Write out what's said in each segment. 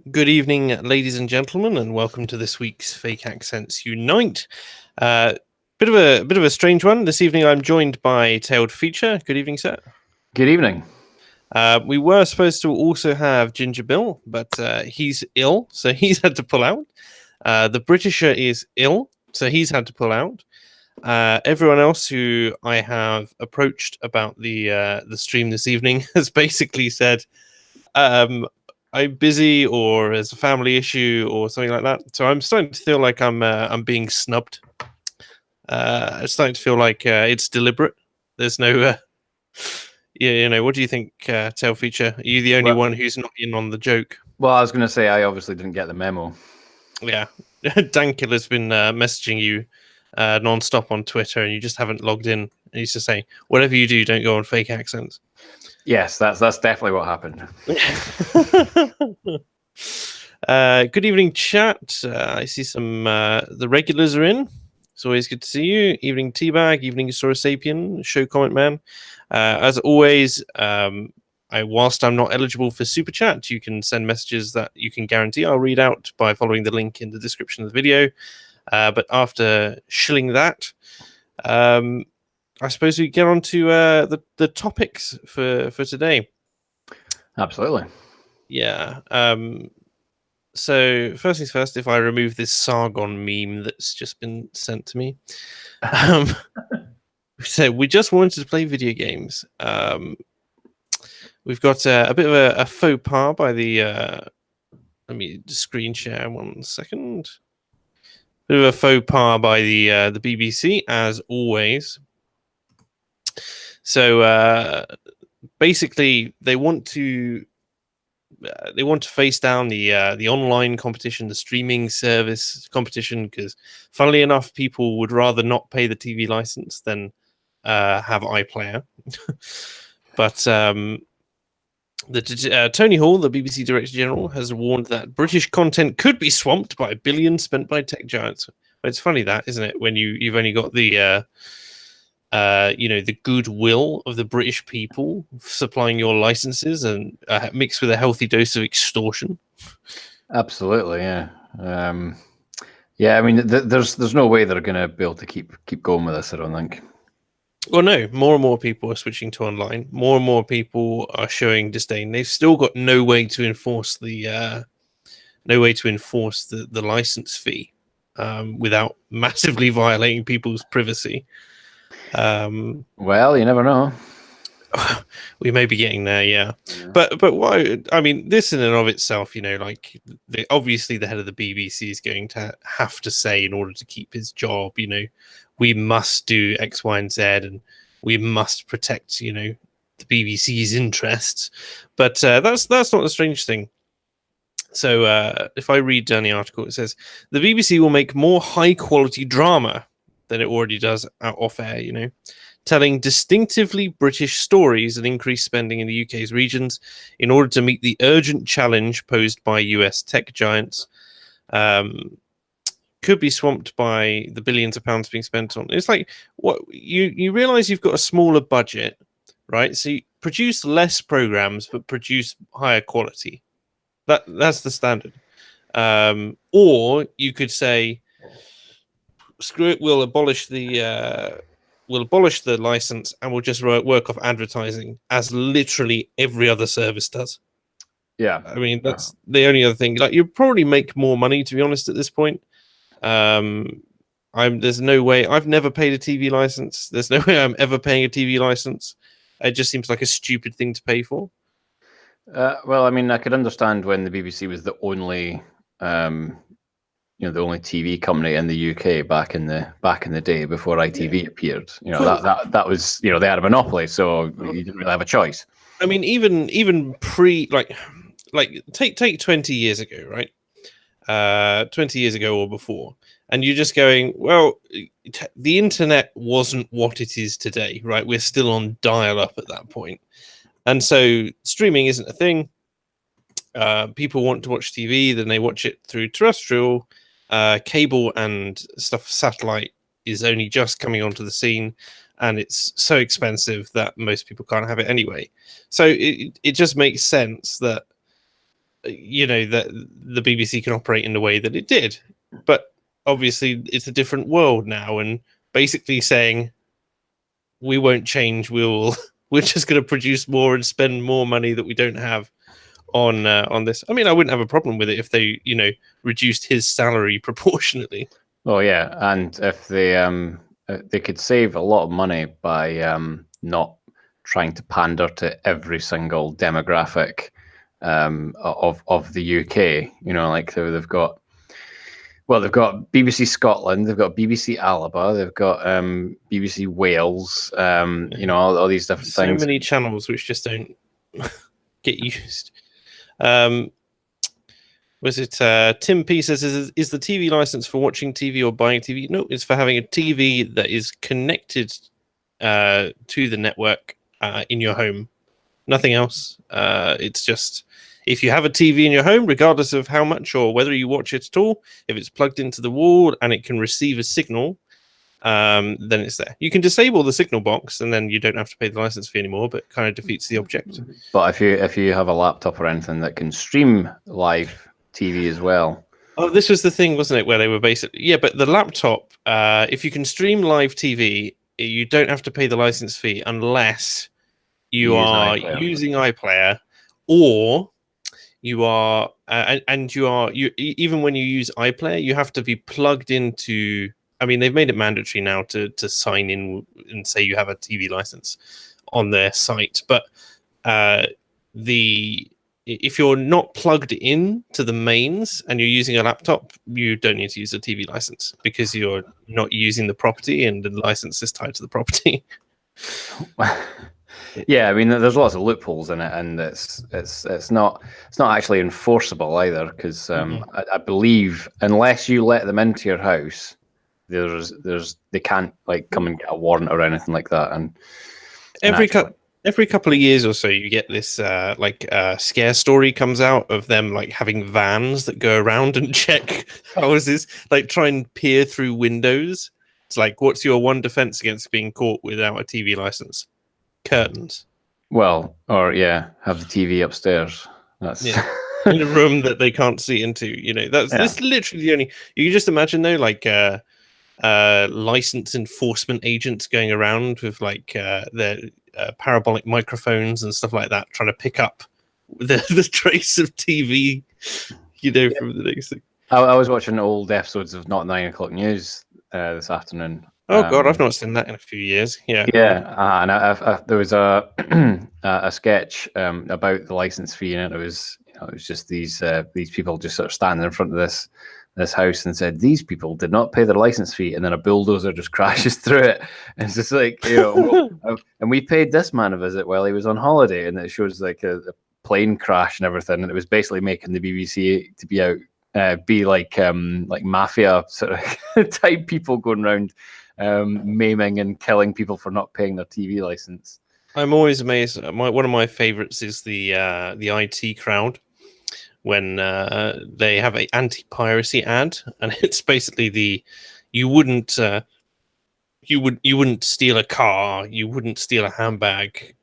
Good evening, ladies and gentlemen, and welcome to this week's Fake Accents Unite. Uh, bit of a strange one. This evening, I'm joined by Tailed Feature. Good evening, sir. Good evening. We were supposed to also have Ginger Bill, but he's ill, so he's had to pull out. The Britisher is ill, so he's had to pull out. Everyone else who I have approached about the stream this evening has basically said, I'm busy or there's a family issue or something like that. So I'm starting to feel like I'm being snubbed. It's starting to feel like it's deliberate. There's no, what do you think, Tail Feature? Are you the only one who's not in on the joke? Well, I was going to say I obviously didn't get the memo. Yeah, Dankil has been messaging you non-stop on Twitter, and you just haven't logged in. And he's just saying, whatever you do, don't go on Fake Accents. Yes, that's definitely what happened. Good evening, chat. I see some the regulars are in. It's always good to see you. Evening, Teabag. Evening, Saurosapien. Show comment man. As always, whilst I'm not eligible for super chat, you can send messages that you can guarantee I'll read out by following the link in the description of the video. But after shilling that, I suppose we get on to the topics for today. Absolutely. Yeah. So first things first, if I remove this Sargon meme that's just been sent to me. So we just wanted to play video games. We've got a bit of a faux pas by the let me screen share 1 second. Bit of a faux pas by the BBC, as always. So basically, they want to face down the online competition, the streaming service competition, because funnily enough, people would rather not pay the TV license than have iPlayer. But Tony Hall, the BBC Director General, has warned that British content could be swamped by billions spent by tech giants. But it's funny that, isn't it, when you've only got the the goodwill of the British people supplying your licenses and mixed with a healthy dose of extortion. Absolutely, yeah. Yeah, I mean, there's no way they're going to be able to keep going with this, I don't think. Well, no, more and more people are switching to online. More and more people are showing disdain. They've still got no way to enforce the license fee without massively violating people's privacy. Well, you never know. We may be getting there, yeah. But why? I mean, this in and of itself, obviously the head of the BBC is going to have to say, in order to keep his job, we must do X, Y, and Z, and we must protect, the BBC's interests. But that's not the strange thing. So if I read down the article, it says the BBC will make more high-quality drama than it already does off air, telling distinctively British stories and increase spending in the UK's regions in order to meet the urgent challenge posed by US tech giants. Could be swamped by the billions of pounds being spent on. It's like, what you realize you've got a smaller budget, right? So you produce less programs but produce higher quality. That's the standard. Or you could say, screw it, we'll abolish the license and we'll just work off advertising, as literally every other service does. Yeah, I mean, that's the only other thing. Like, you probably make more money, to be honest, at this point. There's no way. I've never paid a TV license. There's no way I'm ever paying a TV license. It just seems like a stupid thing to pay for. Well, I mean, I could understand when the BBC was the only the only TV company in the UK back in the day before ITV appeared. That was, they had a monopoly, so you didn't really have a choice. I mean, even pre take 20 years ago, right? 20 years ago or before, and you're just going, well, the internet wasn't what it is today, right? We're still on dial-up at that point, and so streaming isn't a thing. People want to watch TV, then they watch it through terrestrial. Cable and stuff, satellite is only just coming onto the scene, and it's so expensive that most people can't have it anyway. So it just makes sense that that the BBC can operate in the way that it did. But obviously, it's a different world now, and basically saying we won't change. We're just going to produce more and spend more money that we don't have on this. I mean, I wouldn't have a problem with it if they, reduced his salary proportionately. Oh yeah, and if they could save a lot of money by not trying to pander to every single demographic of the UK. Like they've got BBC Scotland, they've got BBC Alaba, they've got BBC Wales, all these different things. So many channels which just don't get used. Was it Tim P says, is the TV license for watching TV or buying TV? No, it's for having a TV that is connected to the network in your home. Nothing else. It's just, if you have a TV in your home, regardless of how much or whether you watch it at all, if it's plugged into the wall and it can receive a signal, then it's there. You can disable the signal box and then you don't have to pay the license fee anymore, but it kind of defeats the object. But if you have a laptop or anything that can stream live TV as well. Oh, this was the thing, wasn't it? Where they were basically, but the laptop, if you can stream live TV, you don't have to pay the license fee unless you are using iPlayer, or you are, even when you use iPlayer, you have to be plugged into. I mean, they've made it mandatory now to sign in and say you have a TV license on their site, but if you're not plugged in to the mains and you're using a laptop, you don't need to use a TV license because you're not using the property and the license is tied to the property. Yeah, I mean, there's lots of loopholes in it, and it's not actually enforceable either because I believe unless you let them into your house, they can't like come and get a warrant or anything like that. And every couple of years or so, you get this scare story comes out of them like having vans that go around and check houses, like try and peer through windows. It's like, what's your one defense against being caught without a TV license? Curtains. Well, or have the TV upstairs. That's in a room that they can't see into. That's literally the only. You can just imagine though, like license enforcement agents going around with like their parabolic microphones and stuff like that, trying to pick up the trace of TV, from the next thing. I was watching old episodes of Not 9 O'Clock News this afternoon. Oh God, I've not seen that in a few years. And there was a a sketch about the license fee, and it was just these people just sort of standing in front of this house and said these people did not pay their license fee, and then a bulldozer just crashes through it, and it's just like and we paid this man a visit while he was on holiday, and it shows like a plane crash and everything, and it was basically making the BBC to be out be like mafia sort of type people going around maiming and killing people for not paying their TV license. I'm always amazed. One of my favorites is the IT crowd when they have an anti-piracy ad, and it's basically you wouldn't steal a car, you wouldn't steal a handbag.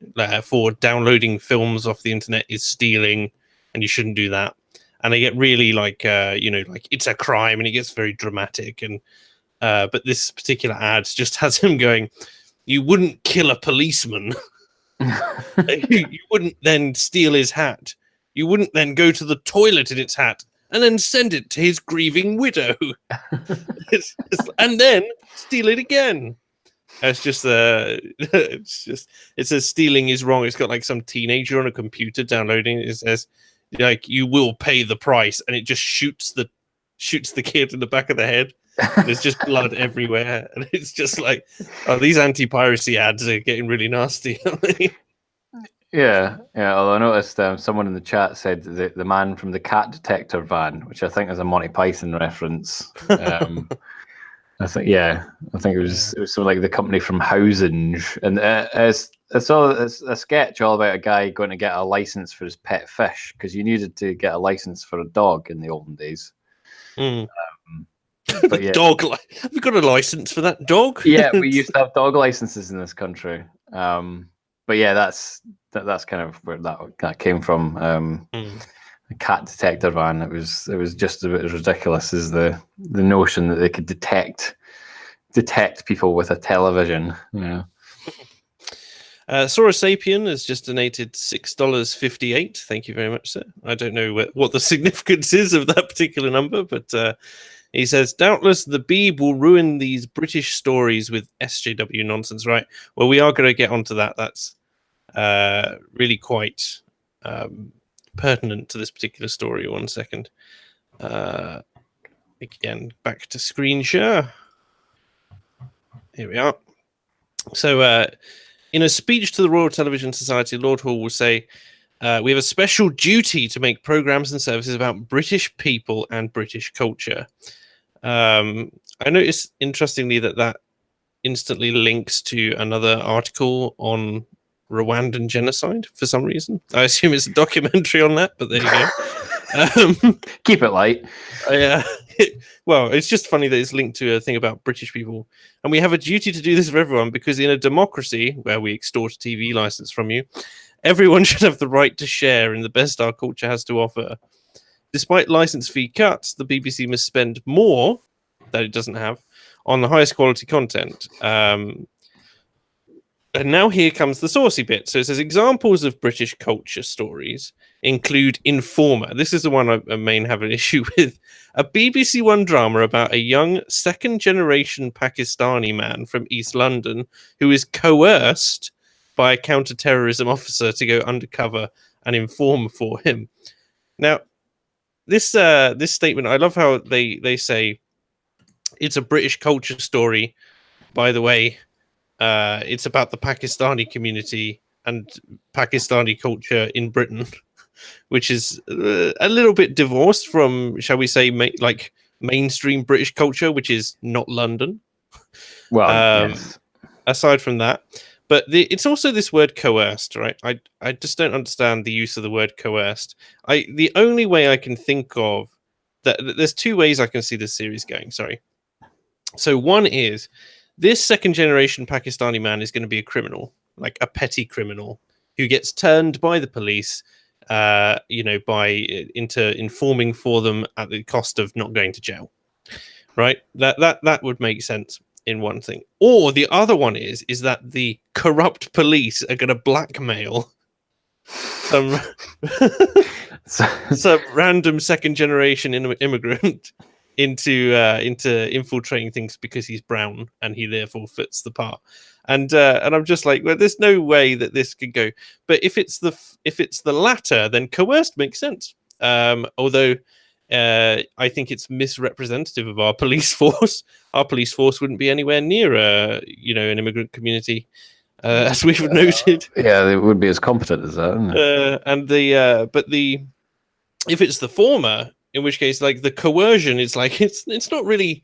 For downloading films off the internet is stealing, and you shouldn't do that. And they get really like it's a crime, and it gets very dramatic. And but this particular ad just has him going, "You wouldn't kill a policeman." You wouldn't then steal his hat. You wouldn't then go to the toilet in its hat and then send it to his grieving widow. And then steal it again. It's just it says stealing is wrong. It's got like some teenager on a computer downloading it. It says like, you will pay the price, and it just shoots the kid in the back of the head. There's just blood everywhere, and it's just like, oh, these anti-piracy ads are getting really nasty. Yeah. Although I noticed someone in the chat said the man from the cat detector van, which I think is a Monty Python reference. I think it was sort of like the company from Housinge, and I saw a sketch all about a guy going to get a license for his pet fish, because you needed to get a license for a dog in the olden days. But yeah. Dog, have you got a license for that dog? Yeah, we used to have dog licenses in this country. But yeah, that's kind of where that came from. cat detector van. It was just a bit as ridiculous as the notion that they could detect people with a television. Yeah. Sora Sapien has just donated $6.58. Thank you very much, sir. I don't know what the significance is of that particular number, but he says, doubtless the Beeb will ruin these British stories with SJW nonsense, right? Well, we are going to get onto that. That's really quite pertinent to this particular story. 1 second. Again, back to screen share. Here we are. So, in a speech to the Royal Television Society, Lord Hall will say, we have a special duty to make programs and services about British people and British culture. I noticed, interestingly, that instantly links to another article on Rwandan genocide for some reason. I assume it's a documentary on that, but there you go. Keep it light. Yeah. Well, it's just funny that it's linked to a thing about British people. And we have a duty to do this for everyone, because in a democracy where we extort a TV license from you, everyone should have the right to share in the best our culture has to offer. Despite license fee cuts, the BBC must spend more that it doesn't have on the highest quality content. And now here comes the saucy bit. So it says examples of British culture stories include Informer. This is the one I main have an issue with. A BBC One drama about a young second-generation Pakistani man from East London who is coerced by a counter-terrorism officer to go undercover and inform for him. Now, this statement, I love how they say it's a British culture story. By the way, it's about the Pakistani community and Pakistani culture in Britain, which is a little bit divorced from, shall we say, like mainstream British culture, which is not London. Well, yes. Aside from that, but it's also this word coerced, right? I just don't understand the use of the word coerced. The only way I can think of that, there's two ways I can see this series going. Sorry. So one is, this second generation Pakistani man is going to be a criminal, like a petty criminal who gets turned by the police, into informing for them at the cost of not going to jail. Right? That would make sense in one thing. Or the other one is that the corrupt police are going to blackmail some random second generation immigrant into infiltrating things because he's brown and he therefore fits the part. And I'm just like, well, there's no way that this could go. But if it's the latter, then coerced makes sense. Although I think it's misrepresentative of our police force. Our police force wouldn't be anywhere near an immigrant community, as we've noted. Yeah, they would be as competent as that. If it's the former, in which case, like, the coercion is like, it's not really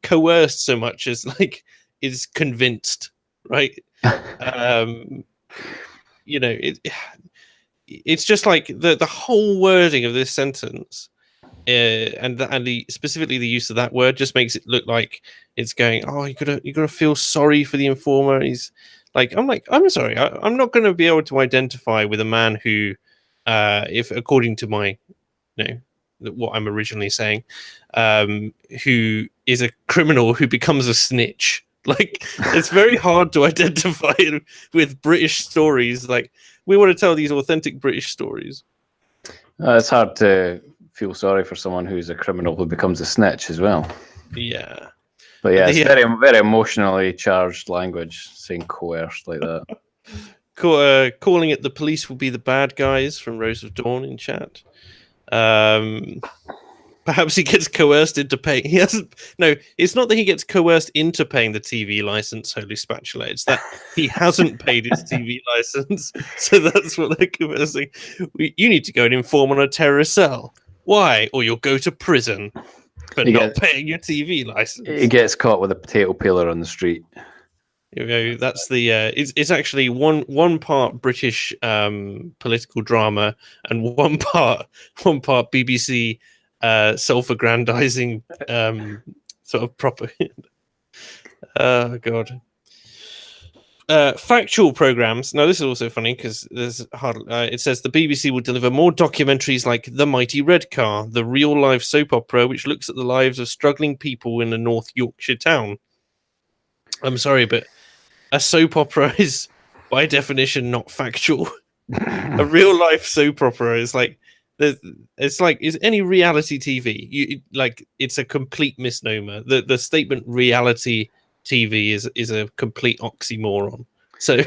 coerced so much as like is convinced, right? It's just like the whole wording of this sentence, and specifically the use of that word just makes it look like it's going, oh, you gotta feel sorry for the informer. I'm sorry, I'm not going to be able to identify with a man who, if according to my, what I'm originally saying, who is a criminal who becomes a snitch. Like, it's very hard to identify with British stories. Like, we want to tell these authentic British stories. It's hard to feel sorry for someone who's a criminal who becomes a snitch as well. Yeah. But yeah, it's very, very emotionally charged language, saying coerced like that. Calling it the police will be the bad guys from Rose of Dawn in chat. Perhaps he gets coerced into paying. He hasn't. No, it's not that he gets coerced into paying the TV license. Holy spatula! It's that he hasn't paid his TV license, so that's what they're coercing. You need to go and inform on a terrorist cell. Why? Or you'll go to prison for not paying your TV license. He gets caught with a potato peeler on the street. You know, that's the. It's actually one part British political drama and one part BBC. Self-aggrandizing sort of propaganda. Oh god. Factual programs. Now, this is also funny because there's it says the BBC will deliver more documentaries like The Mighty Red Car, the real-life soap opera which looks at the lives of struggling people in a North Yorkshire town. I'm sorry, but a soap opera is, by definition, not factual. A real-life soap opera is like, is any reality TV. It's a complete misnomer. The statement reality TV is a complete oxymoron. So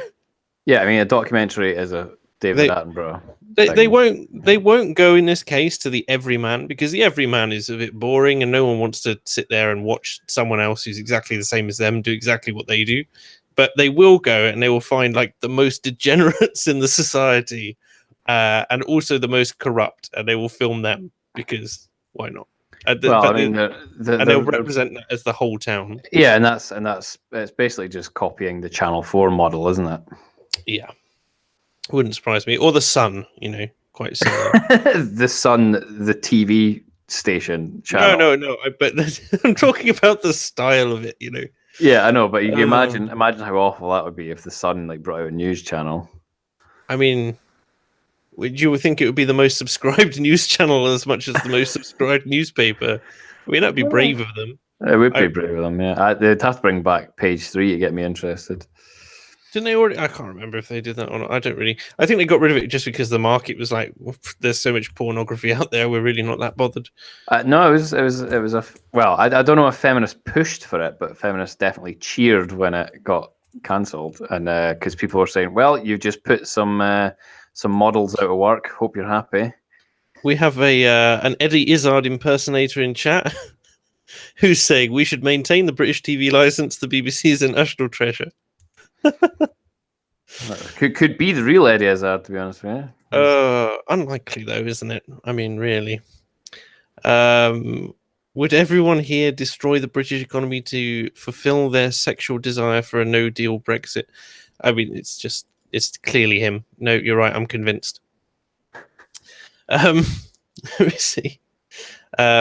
yeah, I mean, a documentary is a David Attenborough. They won't go in this case to the everyman, because the everyman is a bit boring and no one wants to sit there and watch someone else who's exactly the same as them do exactly what they do. But they will go and they will find like the most degenerates in the society, and also the most corrupt, and they will film them because why not? Well, I mean, they'll represent that as the whole town. Yeah, and that's it's basically just copying the Channel 4 model, isn't it? Yeah, wouldn't surprise me. Or the Sun, quite similar. The Sun, the TV station channel. No. But I'm talking about the style of it, Yeah, I know, but you imagine how awful that would be if the Sun brought out a news channel. I mean, would you think it would be the most subscribed news channel as much as the most subscribed newspaper? I mean, that'd be brave of them. It would be brave of them, yeah. They'd have to bring back Page 3 to get me interested. Didn't they already? I can't remember if they did that or not. I don't really. I think they got rid of it just because the market was like, there's so much pornography out there. We're really not that bothered. No, it was well, I don't know if feminists pushed for it, but feminists definitely cheered when it got cancelled, and because people were saying, well, you've just put some models out of work. Hope you're happy. We have an Eddie Izzard impersonator in chat who's saying we should maintain the British TV license. The BBC is a national treasure. could be the real Eddie Izzard, to be honest with you. Unlikely though, isn't it? I mean, really. Would everyone here destroy the British economy to fulfill their sexual desire for a no-deal Brexit? I mean, it's clearly him. No, you're right. I'm convinced. Let me see.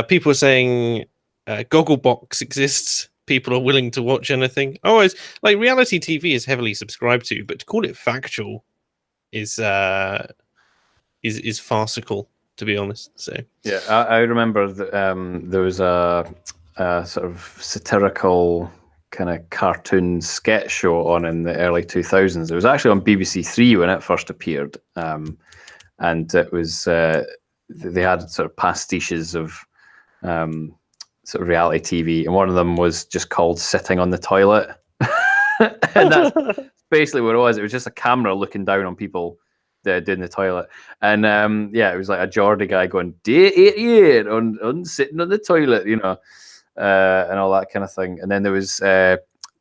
People are saying Gogglebox exists. People are willing to watch anything. Oh, it's like reality TV is heavily subscribed to, but to call it factual is farcical, to be honest. So yeah, I remember that there was a sort of satirical kind of cartoon sketch show on in the early 2000s. It was actually on BBC Three when it first appeared, and it was they had sort of pastiches of sort of reality TV, and one of them was just called "Sitting on the Toilet," and that's basically what it was. It was just a camera looking down on people doing the toilet, and it was like a Geordie guy going "88" on sitting on the toilet, and all that kind of thing. And then there was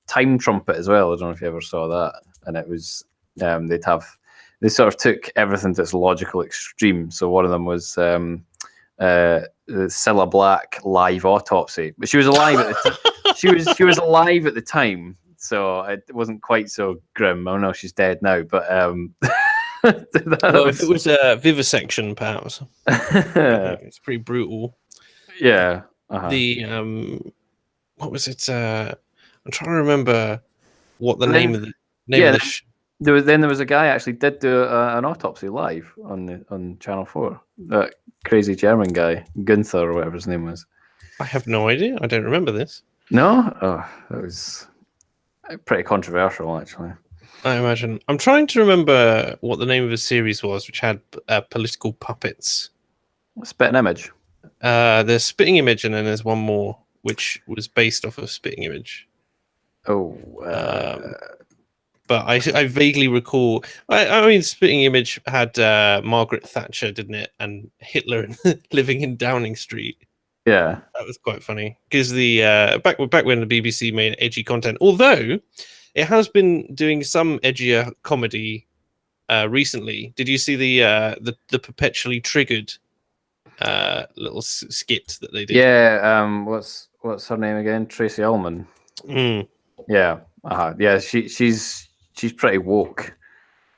Time Trumpet as well. I don't know if you ever saw that, and it was they sort of took everything to its logical extreme. So one of them was Cilla Black live autopsy, but she was alive at the she was alive at the time, so it wasn't quite so grim. I know she's dead now, but if it was vivisection, perhaps. It's pretty brutal. Yeah. The what was it? I'm trying to remember what the name of the of the there was a guy actually did do an autopsy live on Channel 4. That crazy German guy, Gunther or whatever his name was. I have no idea. I don't remember this. No? Oh, that was pretty controversial, actually. I imagine. I'm trying to remember what the name of the series was, which had political puppets. Spitting Image. There's Spitting Image, and then there's one more, which was based off of Spitting Image. Oh. But I vaguely recall. I mean, Spitting Image had Margaret Thatcher, didn't it? And Hitler living in Downing Street. Yeah, that was quite funny because the back when the BBC made edgy content, although it has been doing some edgier comedy recently. Did you see the perpetually triggered little skit that they did? Yeah. What's her name again? Tracy Ullman. Mm. Yeah. Yeah. She's pretty woke.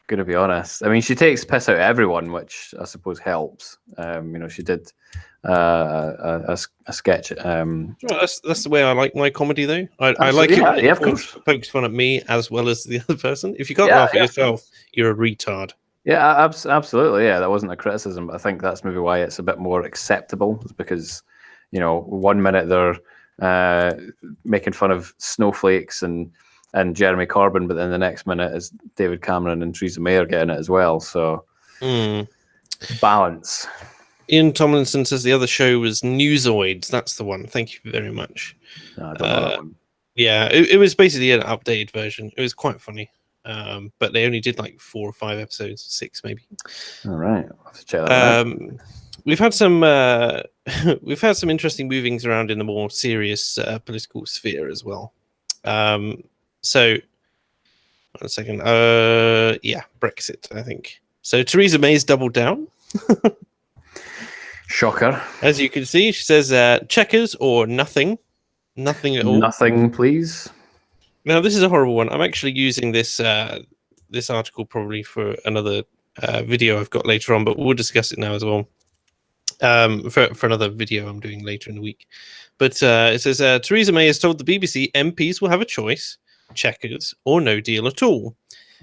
Going to be honest. I mean, she takes piss out of everyone, which I suppose helps. She did a sketch. Well, that's the way I like my comedy, though. I like it when it pokes fun at me as well as the other person. If you can't laugh at yourself, you're a retard. Yeah, absolutely. Yeah, that wasn't a criticism, but I think that's maybe why it's a bit more acceptable. It's because, 1 minute they're making fun of snowflakes and Jeremy Corbyn, but then the next minute is David Cameron and Theresa May are getting it as well. So balance. Ian Tomlinson says the other show was Newsoids. That's the one. Thank you very much. No, I don't know that one. Yeah, it was basically an updated version. It was quite funny. But they only did like 4 or 5 episodes, 6 maybe. All right, I'll have to check that out. We've had some interesting movings around in the more serious political sphere as well. So, 1 second. Brexit, I think. So Theresa May's doubled down. Shocker. As you can see, she says Chequers or nothing. Nothing at all. Nothing, please. Now, this is a horrible one. I'm actually using this this article probably for another video I've got later on, but we'll discuss it now as well. For another video I'm doing later in the week. But it says, Theresa May has told the BBC MPs will have a choice, Chequers or no deal at all.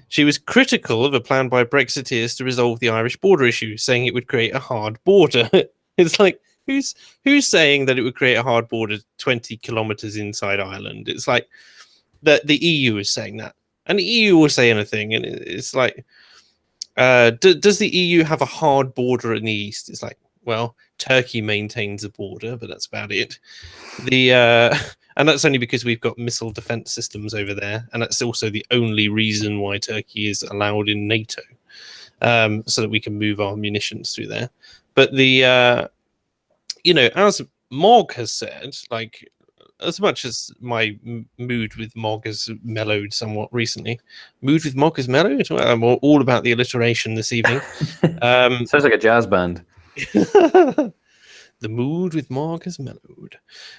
She was critical of a plan by Brexiteers to resolve the Irish border issue, saying it would create a hard border. It's like, who's saying that it would create a hard border 20 kilometers inside Ireland? It's like the EU is saying that. And the EU will say anything. And it's like, does the EU have a hard border in the east? It's like, well, Turkey maintains a border, but that's about it. And that's only because we've got missile defense systems over there, and that's also the only reason why Turkey is allowed in NATO, so that we can move our munitions through there. But as Mog has said, like, as much as my mood with Mog has mellowed somewhat recently, mood with Mog has mellowed. I'm all about the alliteration this evening. Sounds like a jazz band. The mood with Mark has mellowed,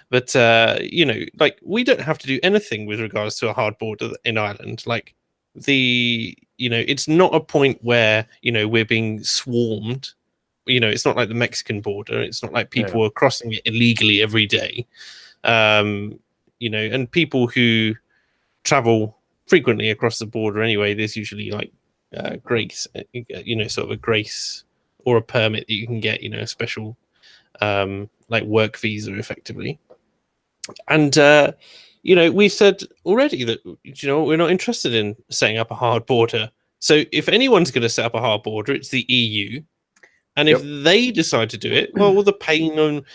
but like, we don't have to do anything with regards to a hard border in Ireland. Like, it's not a point where we're being swarmed. It's not like the Mexican border. It's not like people are crossing it illegally every day. And people who travel frequently across the border anyway, there's usually like grace, sort of a grace or a permit that you can get, a special like work visa effectively. And we said already that we're not interested in setting up a hard border. So if anyone's going to set up a hard border, it's the EU. And if they decide to do it, well, the pain and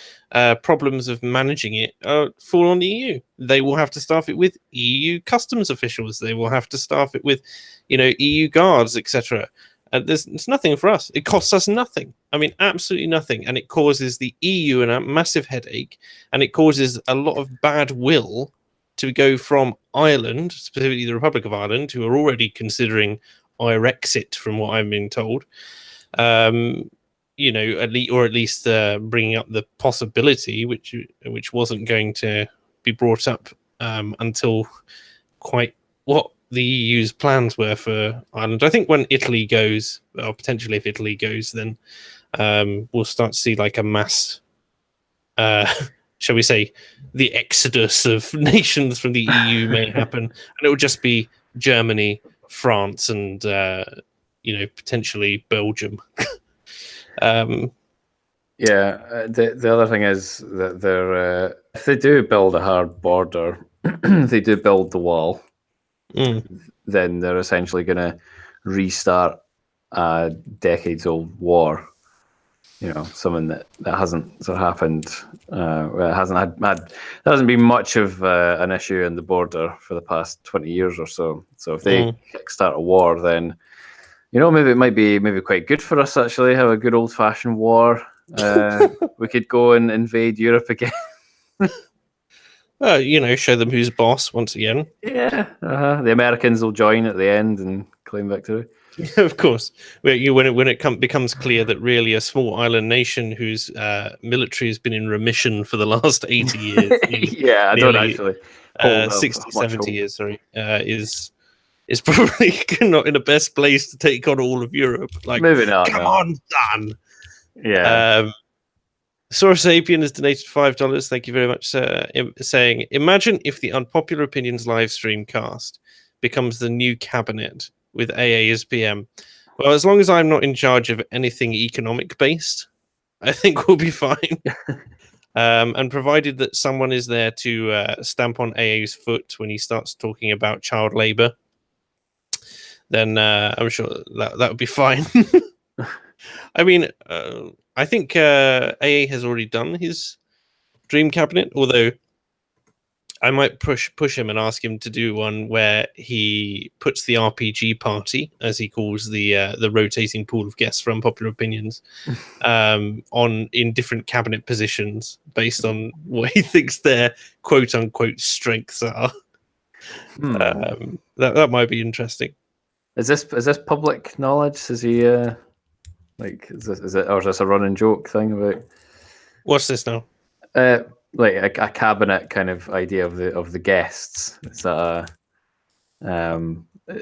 problems of managing it fall on the EU. They will have to staff it with EU customs officials. They will have to staff it with EU guards, etc. There's nothing for us. It costs us nothing. I mean, absolutely nothing. And it causes the EU a massive headache. And it causes a lot of bad will to go from Ireland, specifically the Republic of Ireland, who are already considering Irexit, from what I'm being told. At least bringing up the possibility, which wasn't going to be brought up until quite what the EU's plans were for Ireland. I think when Italy goes, or potentially if Italy goes, then we'll start to see like a mass, shall we say, the exodus of nations from the EU may happen, and it will just be Germany, France, and potentially Belgium. The other thing is that if they do build a hard border, if they do build the wall, then they're essentially going to restart a decades-old war. Something that hasn't sort of happened. It hasn't been much of an issue in the border for the past 20 years or so. So if they kickstart a war, then maybe it might be quite good for us, actually, have a good old-fashioned war. We could go and invade Europe again. Show them who's boss once again. Yeah, the Americans will join at the end and claim victory. Yeah, of course. When it becomes clear that really a small island nation whose military has been in remission for the last 80 years. I don't actually. 60, 70 years, sorry, is is probably not in the best place to take on all of Europe. Like, maybe not. come No. on, son. Yeah. Source Sapien has donated $5. Thank you very much, saying, imagine if the Unpopular Opinions live stream cast becomes the new cabinet with AA as PM. Well, as long as I'm not in charge of anything economic based, I think we'll be fine. And provided that someone is there to stamp on AA's foot when he starts talking about child labor, then I'm sure that would be fine. I mean, I think AA has already done his dream cabinet, although I might push him and ask him to do one where he puts the RPG party, as he calls the rotating pool of guests from Unpopular Opinions, on in different cabinet positions based on what he thinks their quote unquote strengths are. That might be interesting. Is this public knowledge? Is he like is this a running joke thing about? What's this now? Like a cabinet kind of idea of the guests. Is that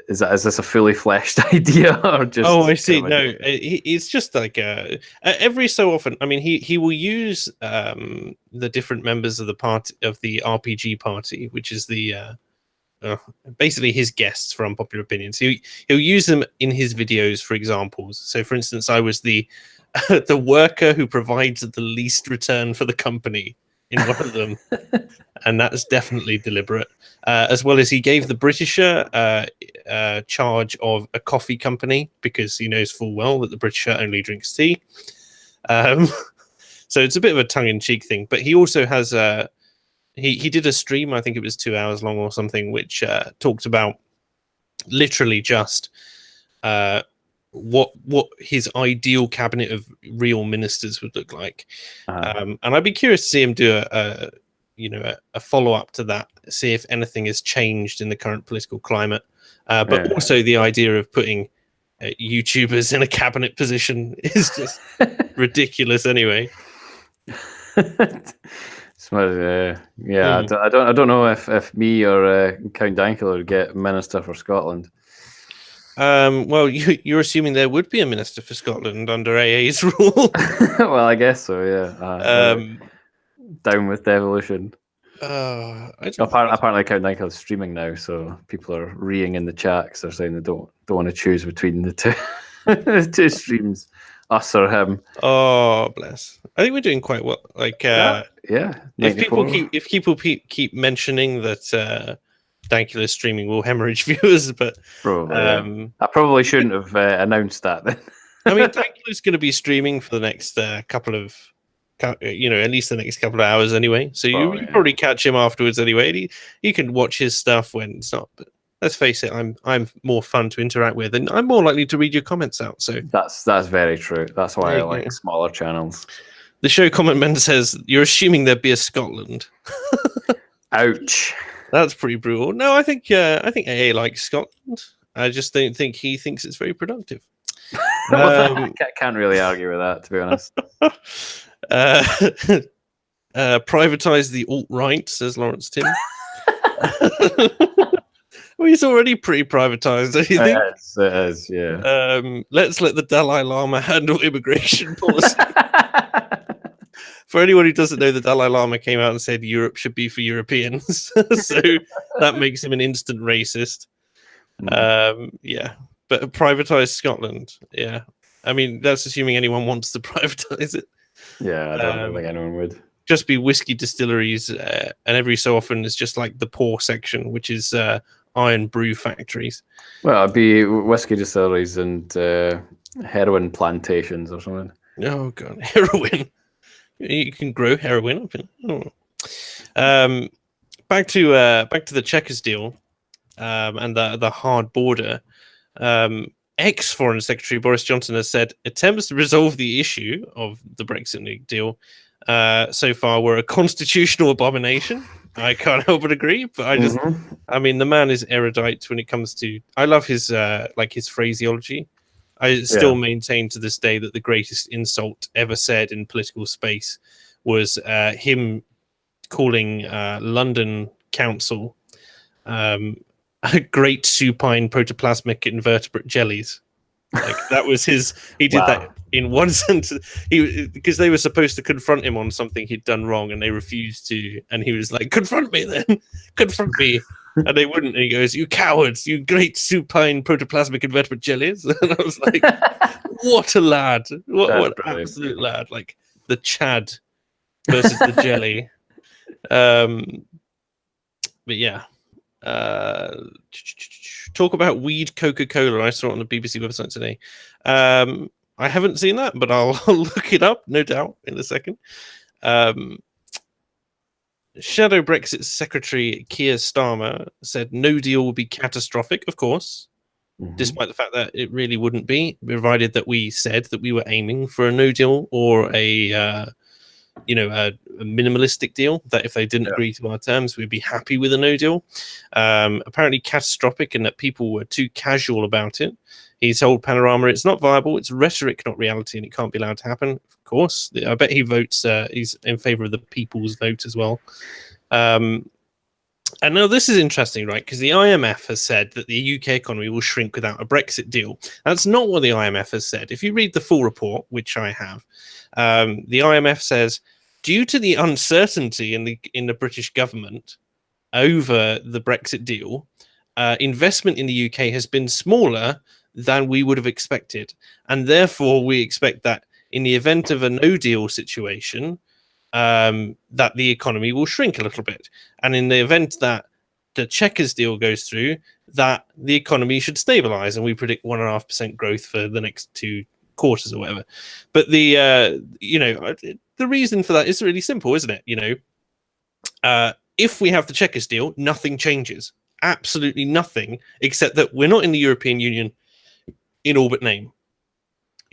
is this a fully fleshed idea or just? Oh, I see. No, it's just like every so often. I mean, he will use the different members of the party of the RPG party, which is the basically his guests for Unpopular Opinions. He'll use them in his videos for examples. So, for instance, I was the the worker who provides the least return for the company in one of them, and that's definitely deliberate. As well as he gave the Britisher charge of a coffee company because he knows full well that the Britisher only drinks tea. So it's a bit of a tongue-in-cheek thing. But he also has he did a stream, I think it was 2 hours long or something, which talked about literally just what his ideal cabinet of real ministers would look like. And I'd be curious to see him do a follow-up to that, see if anything has changed in the current political climate, but also the idea of putting YouTubers in a cabinet position is just ridiculous anyway. I don't know if me or Count Dankula would get minister for Scotland. Well, you're assuming there would be a minister for Scotland under AA's rule. Well, I guess so. Yeah. Down with devolution. Apparently, Count Dankula is streaming now, so people are reeing in the chat because they're saying they don't want to choose between the two the two streams, us or him. Oh, bless! I think we're doing quite well. Like, yeah. If people keep mentioning that Dankula streaming will hemorrhage viewers, but probably, I probably shouldn't have announced that then. I mean, Dankula's going to be streaming for the next couple of, at least the next couple of hours anyway. So you probably catch him afterwards anyway. You can watch his stuff when it's not. But let's face it, I'm more fun to interact with, and I'm more likely to read your comments out. So that's very true. That's why I like smaller channels. The show comment man says you're assuming there'd be a Scotland. Ouch. That's pretty brutal. No, I think AA likes Scotland. I just don't think he thinks it's very productive. I can't really argue with that, to be honest. Privatize the alt-right, says Lawrence Tim. Well, he's already pretty privatized, don't you think? It is, yeah. Let's let the Dalai Lama handle immigration policy. For anyone who doesn't know, the Dalai Lama came out and said Europe should be for Europeans. So that makes him an instant racist. Yeah. But privatize Scotland, yeah. I mean, that's assuming anyone wants to privatize it. Yeah, I don't think anyone would. Just be whiskey distilleries, and every so often it's just like the poor section, which is iron brew factories. Well, it'd be whiskey distilleries and heroin plantations or something. Oh god, heroin! You can grow heroin. Back to the Chequers deal, and the hard border. Ex-Foreign Secretary Boris Johnson has said attempts to resolve the issue of the Brexit deal so far were a constitutional abomination. I can't help but agree, but I mean, the man is erudite when it comes to. I love his his phraseology. I still maintain to this day that the greatest insult ever said in political space was him calling London Council great supine protoplasmic invertebrate jellies. Like that was his. He did that in one sentence. Because they were supposed to confront him on something he'd done wrong, and they refused to. And he was like, "Confront me, then, confront me." And they wouldn't. And he goes, "You cowards! You great supine protoplasmic invertebrate jellies!" And I was like, "What a lad! What absolute lad! Like the Chad versus the jelly." But yeah. Talk about weed Coca-Cola. I saw it on the BBC website today. I haven't seen that, but I'll look it up, no doubt, in a second. Shadow Brexit Secretary Keir Starmer said no deal will be catastrophic, of course, despite the fact that it really wouldn't be, provided that we said that we were aiming for a no deal or a minimalistic deal, that if they didn't agree to our terms, we'd be happy with a no deal. Apparently catastrophic in that people were too casual about it. He told Panorama it's not viable, it's rhetoric, not reality, and it can't be allowed to happen. Of course, I bet he votes, he's in favor of the people's vote as well. And now this is interesting, right? Because the IMF has said that the UK economy will shrink without a Brexit deal. That's not what the IMF has said. If you read the full report, which I have, the IMF says, due to the uncertainty in the British government over the Brexit deal, investment in the UK has been smaller than we would have expected. And therefore, we expect that in the event of a no-deal situation, that the economy will shrink a little bit. And in the event that the Chequers deal goes through, that the economy should stabilize. And we predict 1.5% growth for the next 2 quarters or whatever. But the reason for that is really simple, isn't it? If we have the Chequers deal, nothing changes. Absolutely nothing, except that we're not in the European Union in all but name.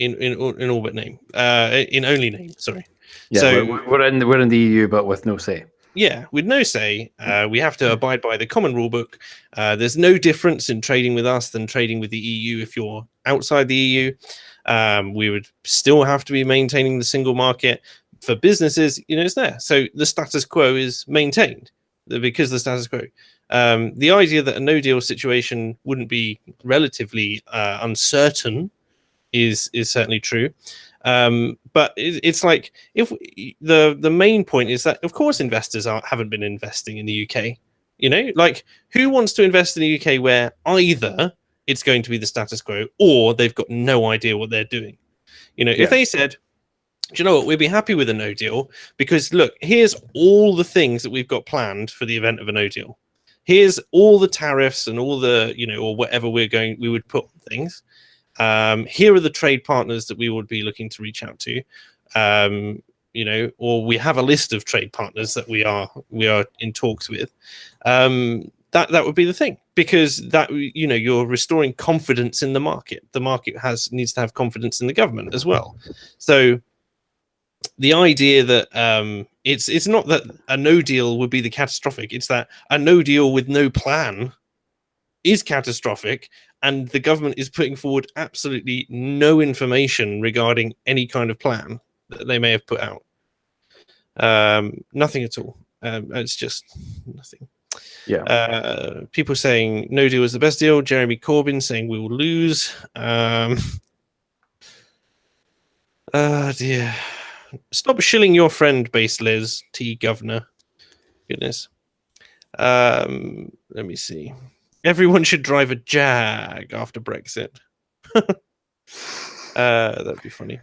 In all but name. In only name, sorry. Yeah, so we're in the EU, but with no say. Yeah, with no say. We have to abide by the common rule book. There's no difference in trading with us than trading with the EU if you're outside the EU. We would still have to be maintaining the single market. For businesses, it's there. So the status quo is maintained because the status quo. The idea that a no-deal situation wouldn't be relatively uncertain is certainly true. But it's like, if the main point is that, of course, investors haven't been investing in the UK. Like, who wants to invest in the UK where either it's going to be the status quo or they've got no idea what they're doing? If they said, do you know what, we'd be happy with a no deal because look, here's all the things that we've got planned for the event of a no deal. Here's all the tariffs and all the, or whatever we would put things. Here are the trade partners that we would be looking to reach out to, or we have a list of trade partners that we are in talks with. That would be the thing, because that, you're restoring confidence in the market. The market needs to have confidence in the government as well. So the idea that it's not that a no deal would be the catastrophic, it's that a no deal with no plan is catastrophic, and the government is putting forward absolutely no information regarding any kind of plan that they may have put out. Nothing at all. It's just nothing. Yeah. People saying no deal is the best deal. Jeremy Corbyn saying we will lose. Dear. Stop shilling your friend, base Liz T. Governor. Goodness. Let me see. Everyone should drive a Jag after Brexit. That'd be funny.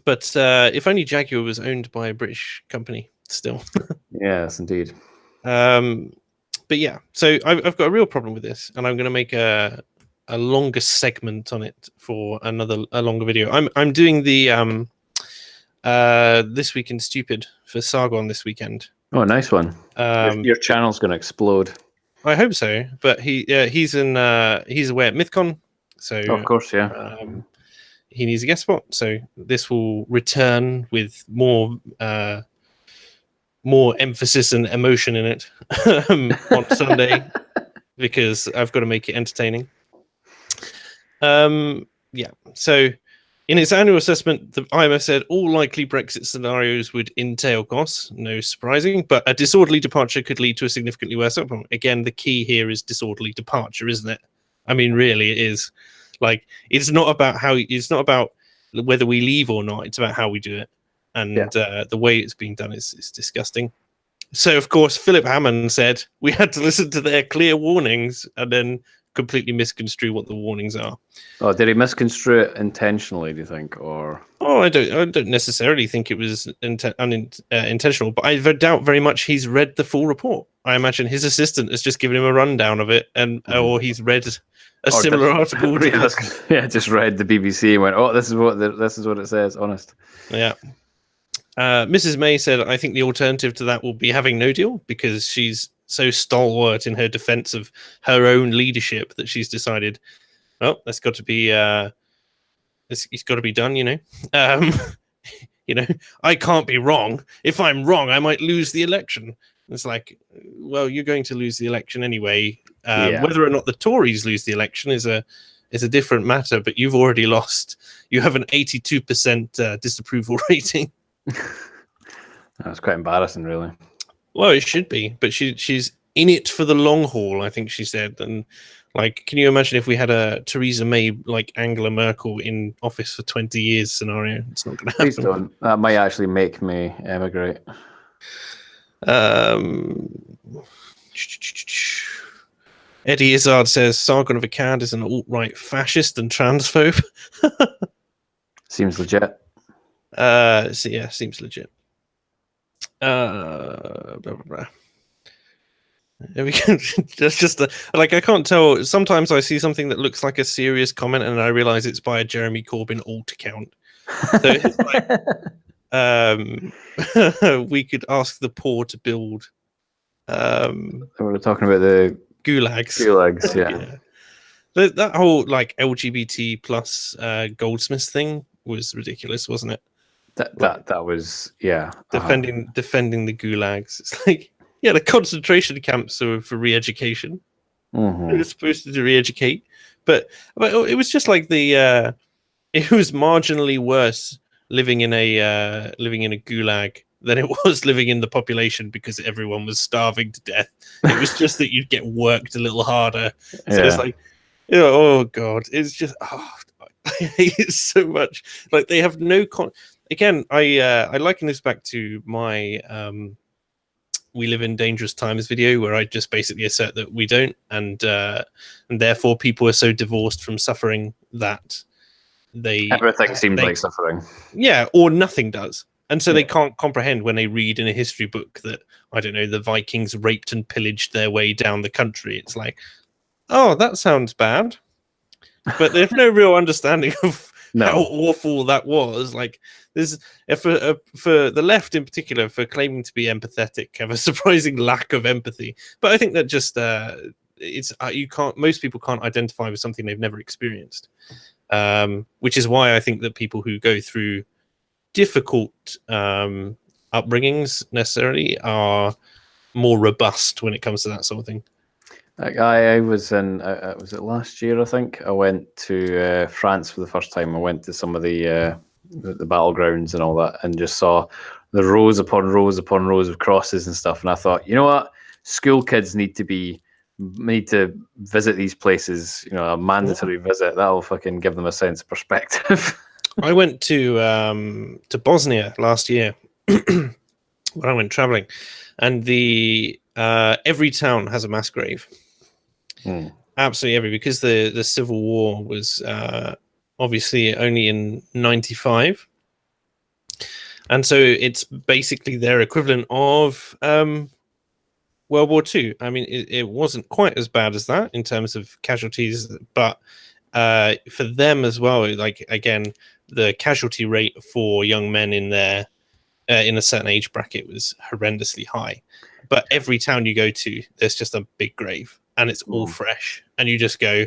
But if only Jaguar was owned by a British company still. Yes, indeed. But yeah, so I've got a real problem with this, and I'm going to make a longer segment on it for a longer video. I'm doing the This Week in Stupid for Sargon this weekend. Oh, nice one. Your channel's going to explode. I hope so. But he's away at MythCon, so of course, yeah. He needs a guest spot, so this will return with more emphasis and emotion in it on Sunday, because I've got to make it entertaining. Yeah, so In its annual assessment, the IMF said all likely Brexit scenarios would entail costs, no surprising, but a disorderly departure could lead to a significantly worse outcome. Again, the key here is disorderly departure, isn't it? I mean, really, it is. Like, it's not about whether we leave or not. It's about how we do it, and the way it's being done is disgusting. So, of course, Philip Hammond said we had to listen to their clear warnings and then completely misconstrue what the warnings are. Oh, did he misconstrue it intentionally, do you think? Or I don't necessarily think it was intentional, but I doubt very much he's read the full report. I imagine his assistant has just given him a rundown of it, or he's read a similar article. Just read the BBC and went, "Oh, this is what it says." Honest. Yeah. Mrs. May said, "I think the alternative to that will be having no deal because she's so stalwart in her defense of her own leadership that she's decided, well, that's got to be it's got to be done, you know. You know, I can't be wrong. If I'm wrong, I might lose the election." It's like, well, you're going to lose the election anyway. Whether or not the Tories lose the election is a different matter, but you've already lost. You have an 82% disapproval rating. That's quite embarrassing, really. Well, it should be, but she's in it for the long haul, I think she said. And like, can you imagine if we had a Theresa May like Angela Merkel in office for 20 years scenario? It's not going to happen. Please don't. That might actually make me emigrate. Eddie Izzard says Sargon of Akkad is an alt-right fascist and transphobe. Seems legit. So yeah, seems legit. Blah, blah, blah. There we go. That's just like, I can't tell. Sometimes I see something that looks like a serious comment and I realize it's by a Jeremy Corbyn alt account. So it's like, we could ask the poor to build. We're talking about the gulags. Yeah. That whole like LGBT plus Goldsmiths thing was ridiculous, wasn't it? That was defending the gulags. It's like, yeah, the concentration camps are for re-education. Mm-hmm. They're supposed to re-educate, but it was just like it was marginally worse living in a gulag than it was living in the population because everyone was starving to death. It was just that you'd get worked a little harder. So it's like, you know, oh god, it's just I hate it so much. Like, they have no again, I liken this back to my We Live in Dangerous Times video, where I just basically assert that we don't, and therefore people are so divorced from suffering that everything seems like suffering. Yeah, or nothing does. And so they can't comprehend when they read in a history book that, I don't know, the Vikings raped and pillaged their way down the country. It's like, oh, that sounds bad. But there's no real understanding of how awful that was. Like, there's for the left in particular, for claiming to be empathetic, have a surprising lack of empathy. But I think that just most people can't identify with something they've never experienced, which is why I think that people who go through difficult upbringings necessarily are more robust when it comes to that sort of thing. Like I was in, was it last year? I think I went to France for the first time. I went to some of the battlegrounds and all that, and just saw the rows upon rows upon rows of crosses and stuff. And I thought, you know what, school kids need to visit these places. You know, a mandatory visit. That'll fucking give them a sense of perspective. I went to Bosnia last year when I went traveling, and every town has a mass grave. Absolutely because the Civil War was obviously only in 95, and so it's basically their equivalent of World War II. I mean, it wasn't quite as bad as that in terms of casualties, but for them as well, like, again, the casualty rate for young men in their in a certain age bracket was horrendously high. But every town you go to, there's just a big grave, and it's all fresh, and you just go,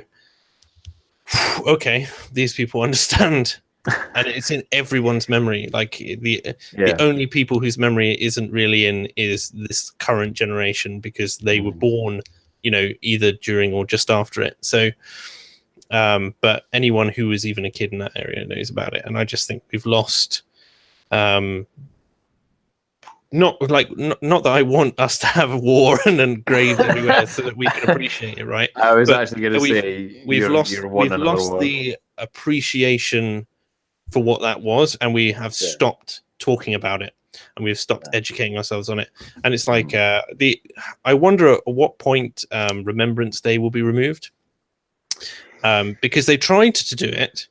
okay, these people understand. And it's in everyone's memory. Like, the only people whose memory it isn't really in is this current generation, because they were born, you know, either during or just after it. So But anyone who was even a kid in that area knows about it. And I just think we've lost. Not that I want us to have a war and graves everywhere so that we can appreciate it, right? I was But actually going to say we've lost war. the appreciation for what that was, and we have stopped talking about it, and we've stopped educating ourselves on it. And it's like I wonder at what point Remembrance Day will be removed, because they tried to do it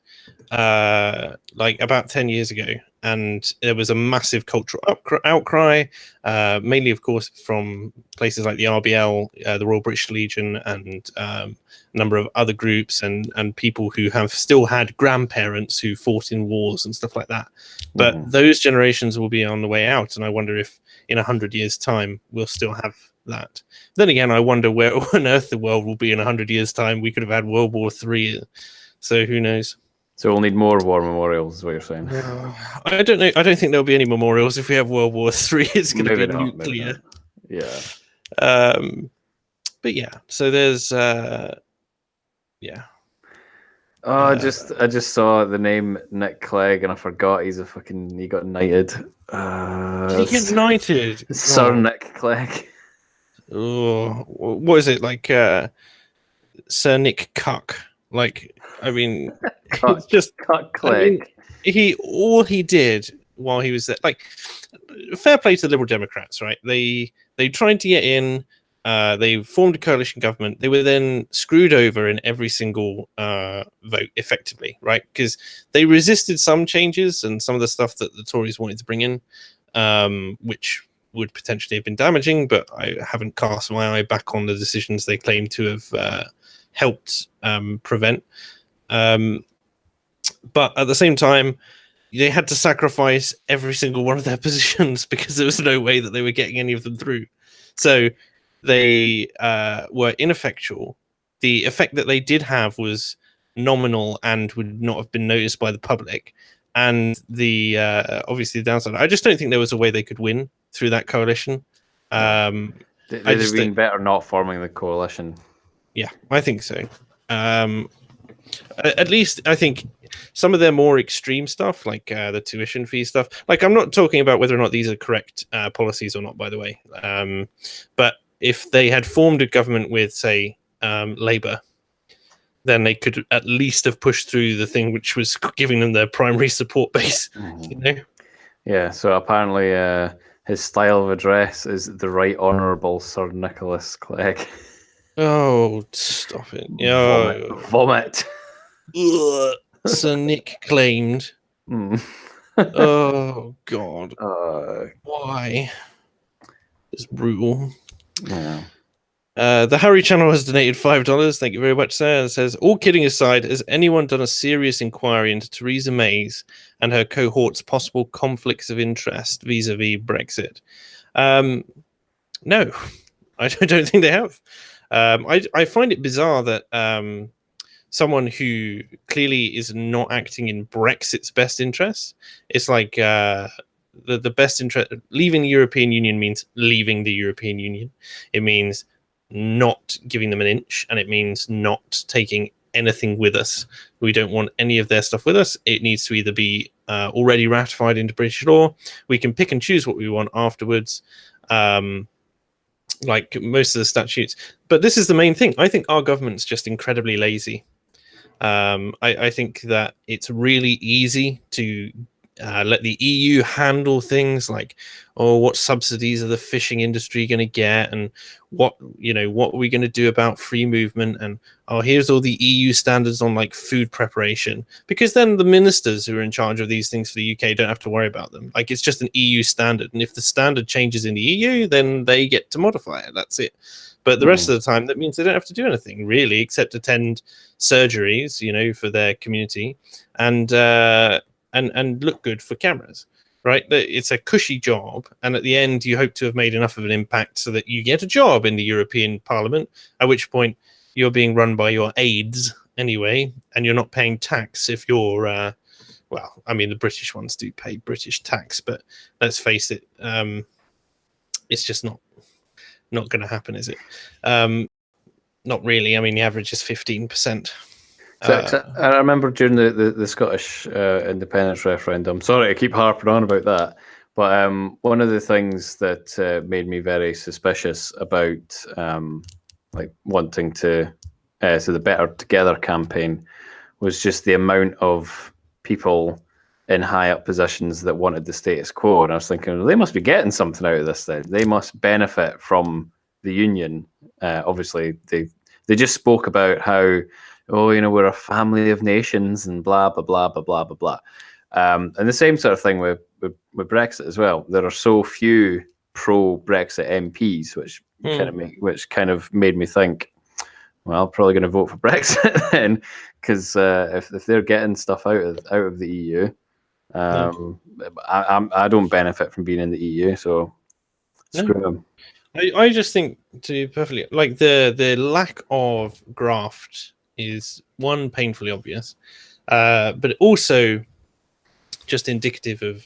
like about 10 years ago, and there was a massive cultural outcry, mainly of course from places like the RBL, the Royal British Legion, and a number of other groups, and people who have still had grandparents who fought in wars and stuff like that. But those generations will be on the way out, and I wonder if in 100 years time we'll still have that. Then again, I wonder where on earth the world will be in 100 years time. We could have had World War III, so who knows. So we'll need more war memorials, is what you're saying. I don't know. I don't think there'll be any memorials if we have World War III. It's going to be nuclear. Yeah. But yeah. So there's yeah. Oh, I just saw the name Nick Clegg and I forgot he got knighted. Did he get knighted? Sir Nick Clegg. Oh, what is it like? Sir Nick Cuck. Like, I mean, it's just Clegg. I mean, all he did while he was there, like, fair play to the Liberal Democrats, right? They tried to get in. They formed a coalition government. They were then screwed over in every single vote, effectively, right? Because they resisted some changes and some of the stuff that the Tories wanted to bring in, which would potentially have been damaging. But I haven't cast my eye back on the decisions they claim to have helped prevent. But at the same time, they had to sacrifice every single one of their positions because there was no way that they were getting any of them through. So they were ineffectual. The effect that they did have was nominal and would not have been noticed by the public. And the obviously the downside, I just don't think there was a way they could win through that coalition. They'd have been better not forming the coalition. Yeah, I think so. At least I think some of their more extreme stuff, like the tuition fee stuff, like I'm not talking about whether or not these are correct policies or not, by the way. But if they had formed a government with, say, Labour, then they could at least have pushed through the thing which was giving them their primary support base. You know? Yeah, so apparently his style of address is the Right Honourable Sir Nicholas Clegg. Oh, stop it. Yeah. Vomit. Sir Nick claimed. Oh, God. Why? It's brutal. Yeah. The Harry channel has donated $5. Thank you very much, sir. It says, all kidding aside, has anyone done a serious inquiry into Theresa May's and her cohort's possible conflicts of interest vis-a-vis Brexit? No, I don't think they have. I find it bizarre that someone who clearly is not acting in Brexit's best interests, it's like the best interest. Leaving the European Union means leaving the European Union. It means not giving them an inch, and it means not taking anything with us. We don't want any of their stuff with us. It needs to either be already ratified into British law. We can pick and choose what we want afterwards. Like most of the statutes. But this is the main thing. I think our government's just incredibly lazy. I think that it's really easy to let the EU handle things like, oh, what subsidies are the fishing industry going to get, and what are we going to do about free movement, and oh, here's all the EU standards on like food preparation, because then the ministers who are in charge of these things for the UK don't have to worry about them. Like, it's just an EU standard, and if the standard changes in the EU, then they get to modify it. That's it. But the rest of the time, that means they don't have to do anything really, except attend surgeries, for their community, and look good for cameras, right? It's a cushy job, and at the end, you hope to have made enough of an impact so that you get a job in the European Parliament. At which point, you're being run by your aides anyway, and you're not paying tax if you're. Well, I mean, the British ones do pay British tax, but let's face it, it's just not going to happen, is it? Not really. I mean, the average is 15%. I remember during the Scottish independence referendum. Sorry to keep harping on about that, but one of the things that made me very suspicious about like wanting to so the Better Together campaign was just the amount of people in high up positions that wanted the status quo, and I was thinking, well, they must be getting something out of this. Then they must benefit from the union. Obviously, they just spoke about how, oh, you know, we're a family of nations and blah blah blah blah blah blah blah. And the same sort of thing with Brexit as well. There are so few pro Brexit MPs, which kind of made me think, well, I'm probably going to vote for Brexit then, because if they're getting stuff out of the EU, I don't benefit from being in the EU, so screw them. I just think, to be perfectly, like, the lack of graft is one, painfully obvious, but also just indicative of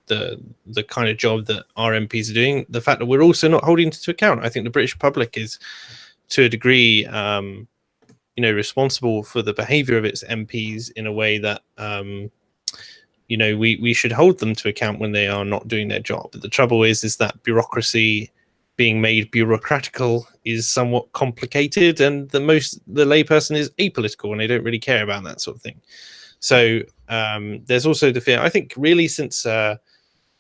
the kind of job that our MPs are doing. The fact that we're also not holding to account. I think the British public is, to a degree, responsible for the behaviour of its MPs in a way that we should hold them to account when they are not doing their job. But the trouble is that bureaucracy being made bureaucratical is somewhat complicated, and the layperson is apolitical and they don't really care about that sort of thing. So there's also the fear, I think, really since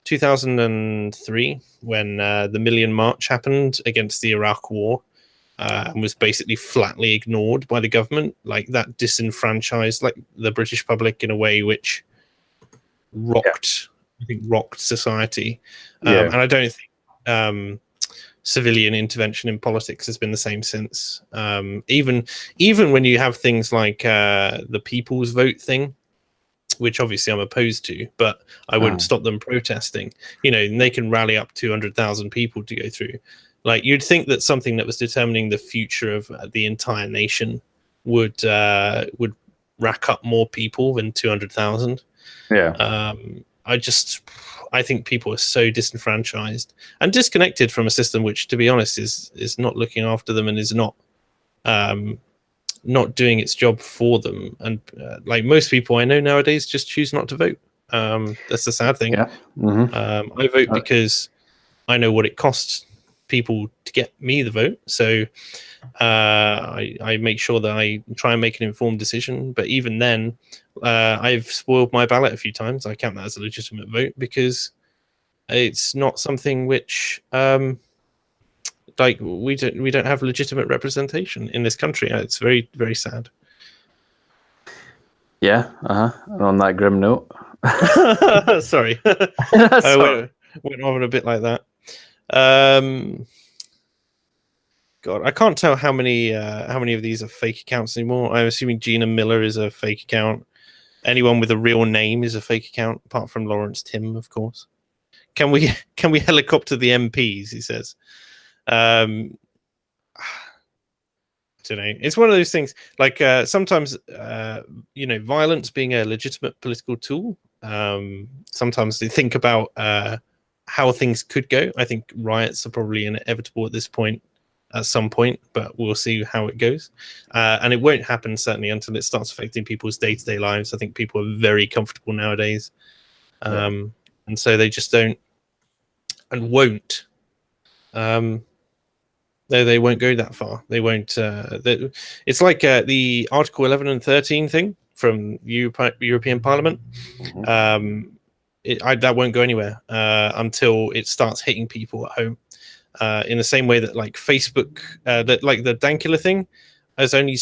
2003, when the Million March happened against the Iraq War, and was basically flatly ignored by the government, like that disenfranchised like the British public in a way which rocked society. And I don't think civilian intervention in politics has been the same since. Even when you have things like the people's vote thing, which obviously I'm opposed to, but I wouldn't stop them protesting. And they can rally up 200,000 people to go through. Like, you'd think that something that was determining the future of the entire nation would rack up more people than 200,000. Yeah. I think people are so disenfranchised and disconnected from a system which, to be honest, is not looking after them and is not doing its job for them. And like most people I know nowadays just choose not to vote. That's the sad thing. Yeah. Mm-hmm. I vote because I know what it costs people to get me the vote. So I make sure that I try and make an informed decision. But even then, I've spoiled my ballot a few times. I count that as a legitimate vote because it's not something which like we don't have legitimate representation in this country. It's very, very sad. Yeah. And on that grim note, sorry, I went on a bit like that. God, I can't tell how many of these are fake accounts anymore. I'm assuming Gina Miller is a fake account. Anyone with a real name is a fake account, apart from Lawrence Tim, of course. Can we helicopter the MPs? He says. I don't know. It's one of those things. Like sometimes, violence being a legitimate political tool. Sometimes they think about how things could go. I think riots are probably inevitable at this point, at some point, but we'll see how it goes. And it won't happen certainly until it starts affecting people's day-to-day lives. I think people are very comfortable nowadays, and so they just don't and won't. They won't go that far. They won't. It's like the Article 11 and 13 thing from European Parliament. That won't go anywhere until it starts hitting people at home. In the same way that like Facebook, like the Dankula thing, has only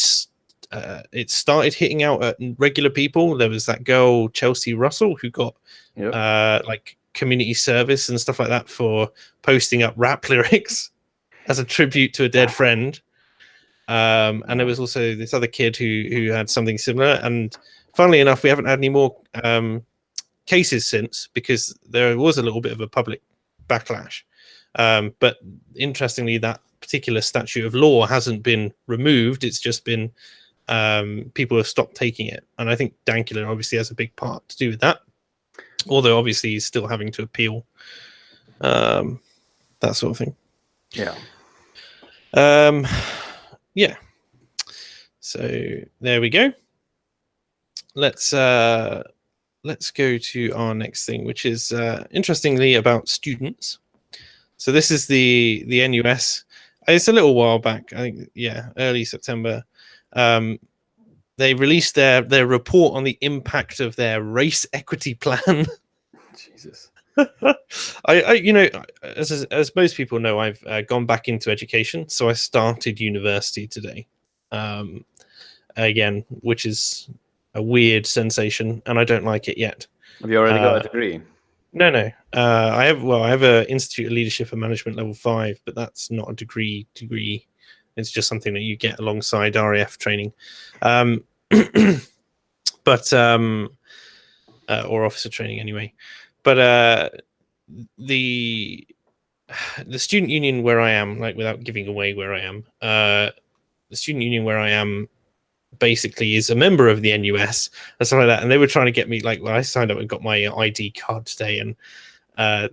it started hitting out at regular people. There was that girl Chelsea Russell who got like community service and stuff like that for posting up rap lyrics as a tribute to a dead friend. And there was also this other kid who had something similar. And funnily enough, we haven't had any more cases since, because there was a little bit of a public backlash. But interestingly, that particular statute of law hasn't been removed. It's just been people have stopped taking it. And I think Dankula obviously has a big part to do with that. Although obviously he's still having to appeal. That sort of thing. Yeah. Yeah. So there we go. Let's go to our next thing, which is interestingly about students. So this is the NUS. It's a little while back, I think, early September. They released their report on the impact of their race equity plan. Jesus. As most people know, I've gone back into education, so I started university today. Again, which is a weird sensation, and I don't like it yet. Have you already got a degree? No. I have a Institute of Leadership and Management level 5, but that's not a degree. It's just something that you get alongside RAF training, or officer training anyway. But the student union where I am, like without giving away where I am, the student union where I am basically is a member of the NUS and stuff like that. And they were trying to get me, like, I signed up and got my ID card today, and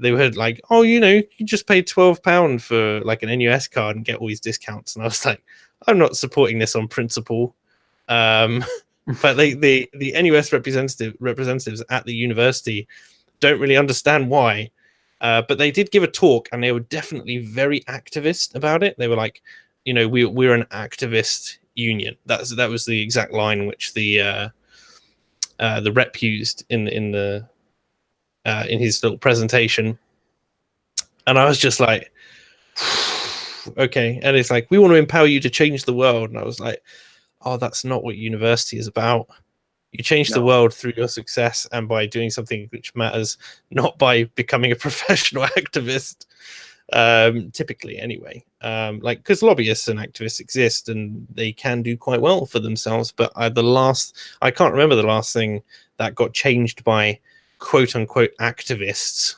they were like, oh, you just pay £12 for like an NUS card and get all these discounts. And I was like, I'm not supporting this on principle. But the NUS representatives at the university don't really understand why. But they did give a talk, and they were definitely very activist about it. They were like, we're an activist union. That was the exact line which the rep used in his little presentation. And I was just like, okay. And it's like, we want to empower you to change the world. And I was like, oh, that's not what university is about. You change the world through your success and by doing something which matters, not by becoming a professional activist. Typically anyway, because lobbyists and activists exist and they can do quite well for themselves, but I can't remember the last thing that got changed by quote unquote activists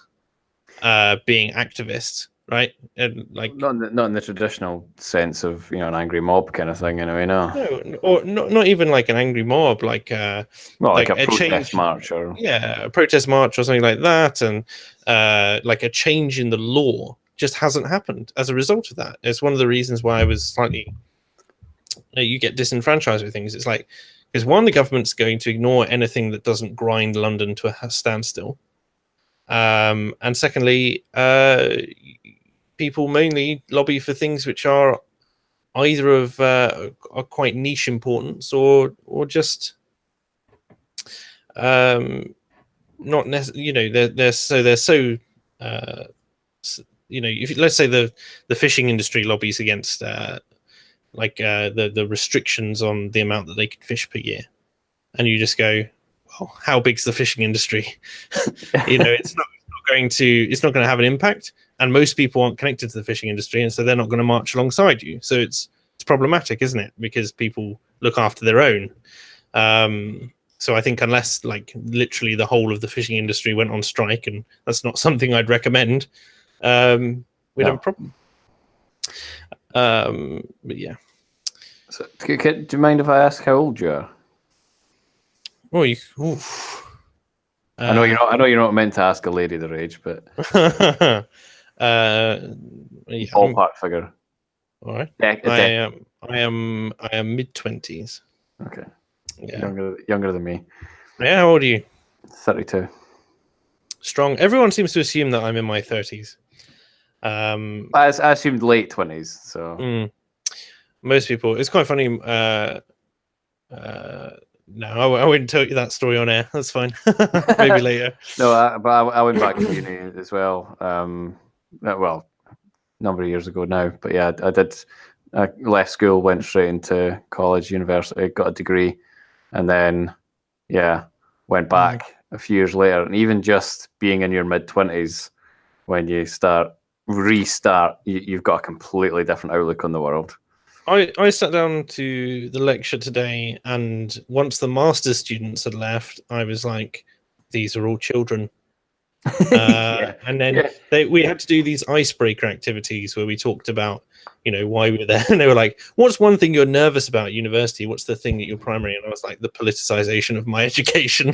being activists, right? And like not in the traditional sense of an angry mob kind of thing, anyway. No, or not even like an angry mob, like a protest march, or a protest march or something like that, and like a change in the law just hasn't happened as a result of that. It's one of the reasons why I was slightly, you get disenfranchised with things. It's like, because one, the government's going to ignore anything that doesn't grind London to a standstill. And secondly, people mainly lobby for things which are either of are quite niche importance or just not necessarily, they're so if let's say the fishing industry lobbies against the restrictions on the amount that they can fish per year, and you just go, well, how big's the fishing industry? It's not going to have an impact, and most people aren't connected to the fishing industry, and so they're not going to march alongside you. So it's problematic, isn't it? Because people look after their own. So I think unless like literally the whole of the fishing industry went on strike, and that's not something I'd recommend, we'd have a problem. But yeah. So, do you mind if I ask how old you are? Oh, I know you're not meant to ask a lady their age, but ballpark figure. All right. I am mid-20s. Okay. Yeah. Younger than me. Yeah. How old are you? 32. Strong. Everyone seems to assume that I'm in my 30s. I assumed late 20s. So most people. It's quite funny. No, I wouldn't tell you that story on air. That's fine. Maybe later. No, but I went back to uni as well. Well, a number of years ago now. But yeah, I did. I left school, went straight into college, university, got a degree, and then went back a few years later. And even just being in your mid-20s, when you restart, you've got a completely different outlook on the world. I sat down to the lecture today, and once the master's students had left, I was like, these are all children. And then we had to do these icebreaker activities where we talked about, why we were there. And they were like, what's one thing you're nervous about at university? What's the thing that you're primary? And I was like, the politicization of my education.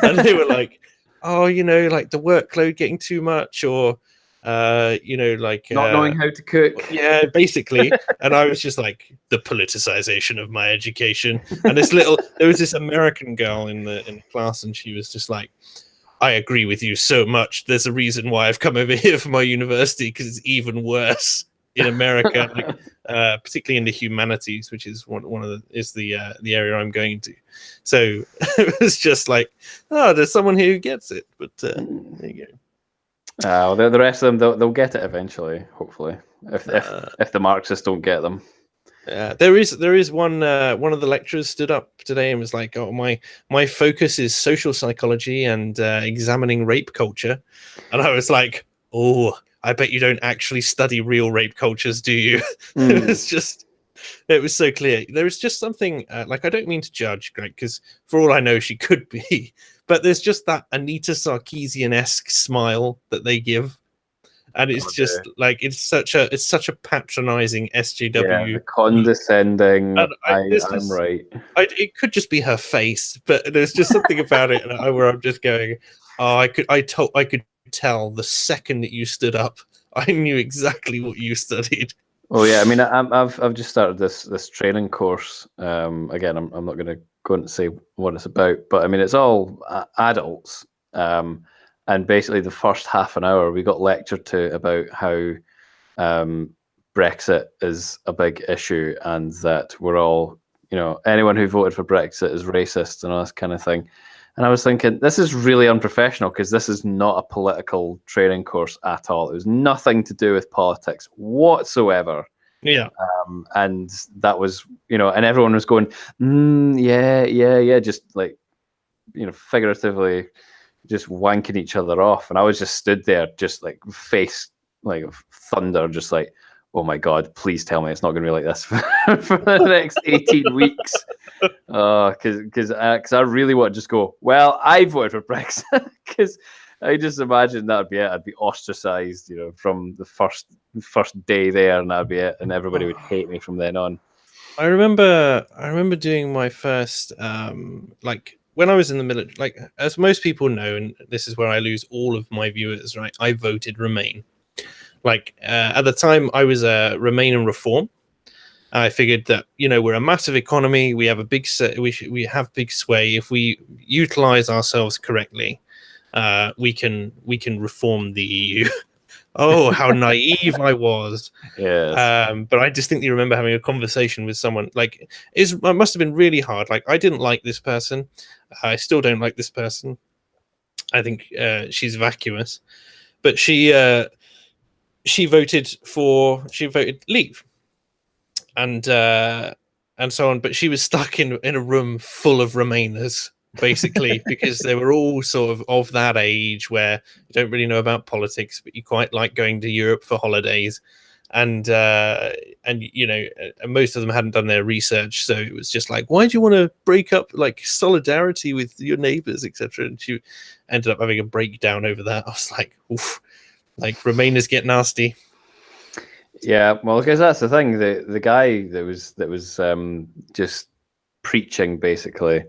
And they were like, oh, like the workload getting too much, or You know, like not knowing how to cook. Yeah, basically. And I was just like, the politicization of my education. And there was this American girl in the class, and she was just like, I agree with you so much. There's a reason why I've come over here for my university, because it's even worse in America, like particularly in the humanities, which is one of the area I'm going to. So it was just like, oh, there's someone here who gets it. But there you go. Well, the rest of them, they'll get it eventually, hopefully, if the Marxists don't get them. There is one of the lecturers stood up today and was like, "Oh, my focus is social psychology and examining rape culture," and I was like, "Oh, I bet you don't actually study real rape cultures, do you?" It was so clear. There is just something like, I don't mean to judge, Greg, because for all I know, she could be, but there's just that Anita Sarkeesian-esque smile that they give. And it's like it's such a patronizing SJW. Yeah, the condescending. I'm right. It could just be her face, but there's just something about it where I'm just going, oh, I could tell the second that you stood up, I knew exactly what you studied. Oh yeah, I mean, I've just started this training course. Again, I'm not going to go and say what it's about, but I mean, it's all adults. And basically, the first half an hour, we got lectured to about how Brexit is a big issue, and that we're all, anyone who voted for Brexit is racist and all this kind of thing. And I was thinking, this is really unprofessional, because this is not a political training course at all. It was nothing to do with politics whatsoever. Yeah. And that was, and everyone was going, yeah, just like, figuratively just wanking each other off. And I was just stood there, just like face like thunder, just like, oh my God, please tell me it's not going to be like this for the next 18 weeks. Because I really want to just go, well, I voted for Brexit, because I just imagine that'd be it. I'd be ostracized, from the first day there, and that'd be it, and everybody would hate me from then on. I remember doing my first like when I was in the military, like, as most people know, and this is where I lose all of my viewers, right? I voted Remain. Like at the time, I was Remain and Reform. I figured that we're a massive economy. We have a big we have big sway. If we utilize ourselves correctly, we can reform the EU. Oh, how naive I was. Yes. But I distinctly remember having a conversation with someone. Like, it must have been really hard. Like, I didn't like this person. I still don't like this person. I think she's vacuous. But she voted Leave. And so on. But she was stuck in a room full of Remainers, basically, because they were all sort of that age where you don't really know about politics, but you quite like going to Europe for holidays, and most of them hadn't done their research, so it was just like, why do you want to break up like solidarity with your neighbors, etc. And she ended up having a breakdown over that. I was like, oof, like, Remainers get nasty. Yeah, well, because that's the thing. The guy that was just preaching, basically.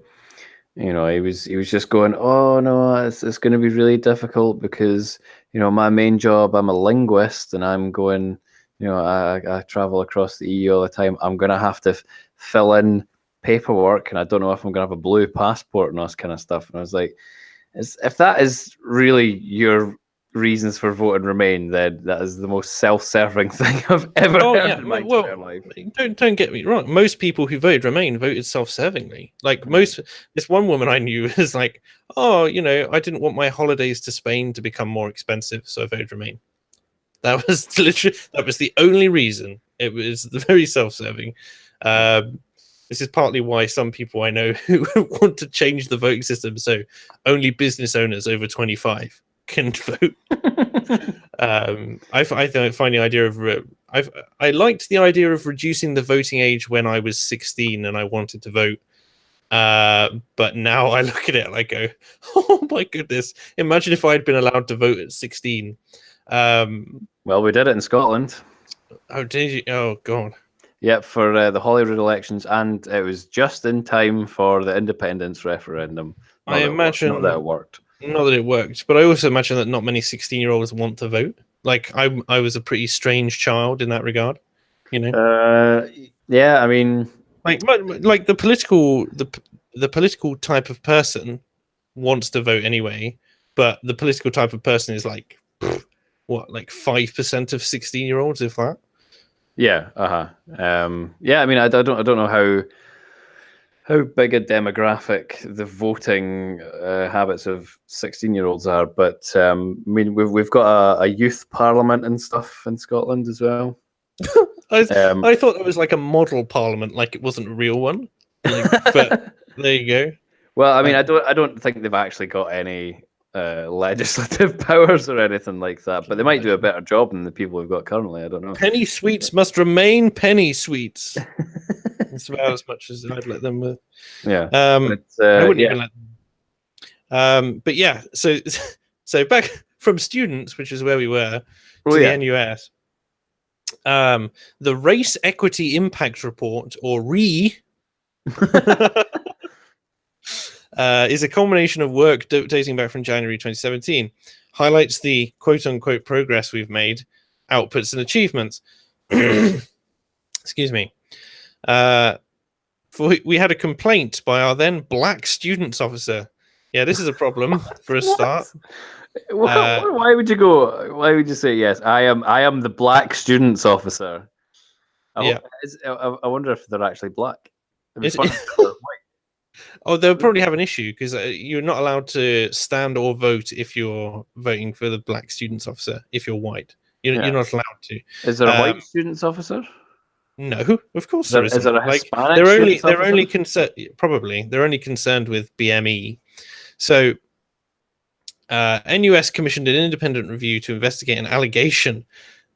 He was just going, oh no, it's going to be really difficult because my main job, I'm a linguist, and I'm going, I travel across the EU all the time. I'm going to have to fill in paperwork, and I don't know if I'm going to have a blue passport and all this kind of stuff. And I was like, if that is really your reasons for voting Remain, then that is the most self-serving thing I've ever heard in my entire life. Don't get me wrong. Most people who voted Remain voted self-servingly. Like, this one woman I knew was like, oh, I didn't want my holidays to Spain to become more expensive, so I voted Remain. That was the only reason. It was very self-serving. This is partly why some people I know who want to change the voting system, so only business owners over 25 can vote. I find the idea of I liked the idea of reducing the voting age when I was 16 and I wanted to vote, but now I look at it and I go, oh my goodness, imagine if I'd been allowed to vote at 16. Well, we did it in Scotland. Oh, did you? Oh god. Yep, for the Holyrood elections, and it was just in time for the independence referendum. I imagine not that it worked. Not that it worked, but I also imagine that not many 16-year-olds want to vote. like I was a pretty strange child in that regard, you know. Yeah, I mean, Like the political type of person wants to vote anyway, but the political type of person is like what, like 5% of 16-year-olds, if that. yeah, yeah. I mean, I don't know how big a demographic the voting habits of 16-year-olds are, but I mean, we've got a youth parliament and stuff in Scotland as well. I thought it was like a model parliament, like it wasn't a real one. Like, but there you go. Well, I mean, I don't think they've actually got any legislative powers or anything like that, but they might do a better job than the people we've got currently. I don't know. Penny sweets must remain penny sweets. That's about as much as I'd let them. Yeah, I wouldn't even let them. But yeah, so back from students, which is where we were, to the NUS. The Race Equity Impact Report, or RE, is a combination of work dating back from January 2017, highlights the quote-unquote progress we've made, outputs and achievements. Excuse me. We had a complaint by our then black students officer. Yeah, this is a problem for a start. Why would you go? Why would you say yes? I am the black students officer. I wonder if they're actually black. Oh, they'll probably have an issue because you're not allowed to stand or vote if you're voting for the black students officer. If you're white, you're not allowed to. Is there a white students officer? No, of course there isn't. Is there a Hispanic they're only concerned. Probably they're only concerned with BME. So, NUS commissioned an independent review to investigate an allegation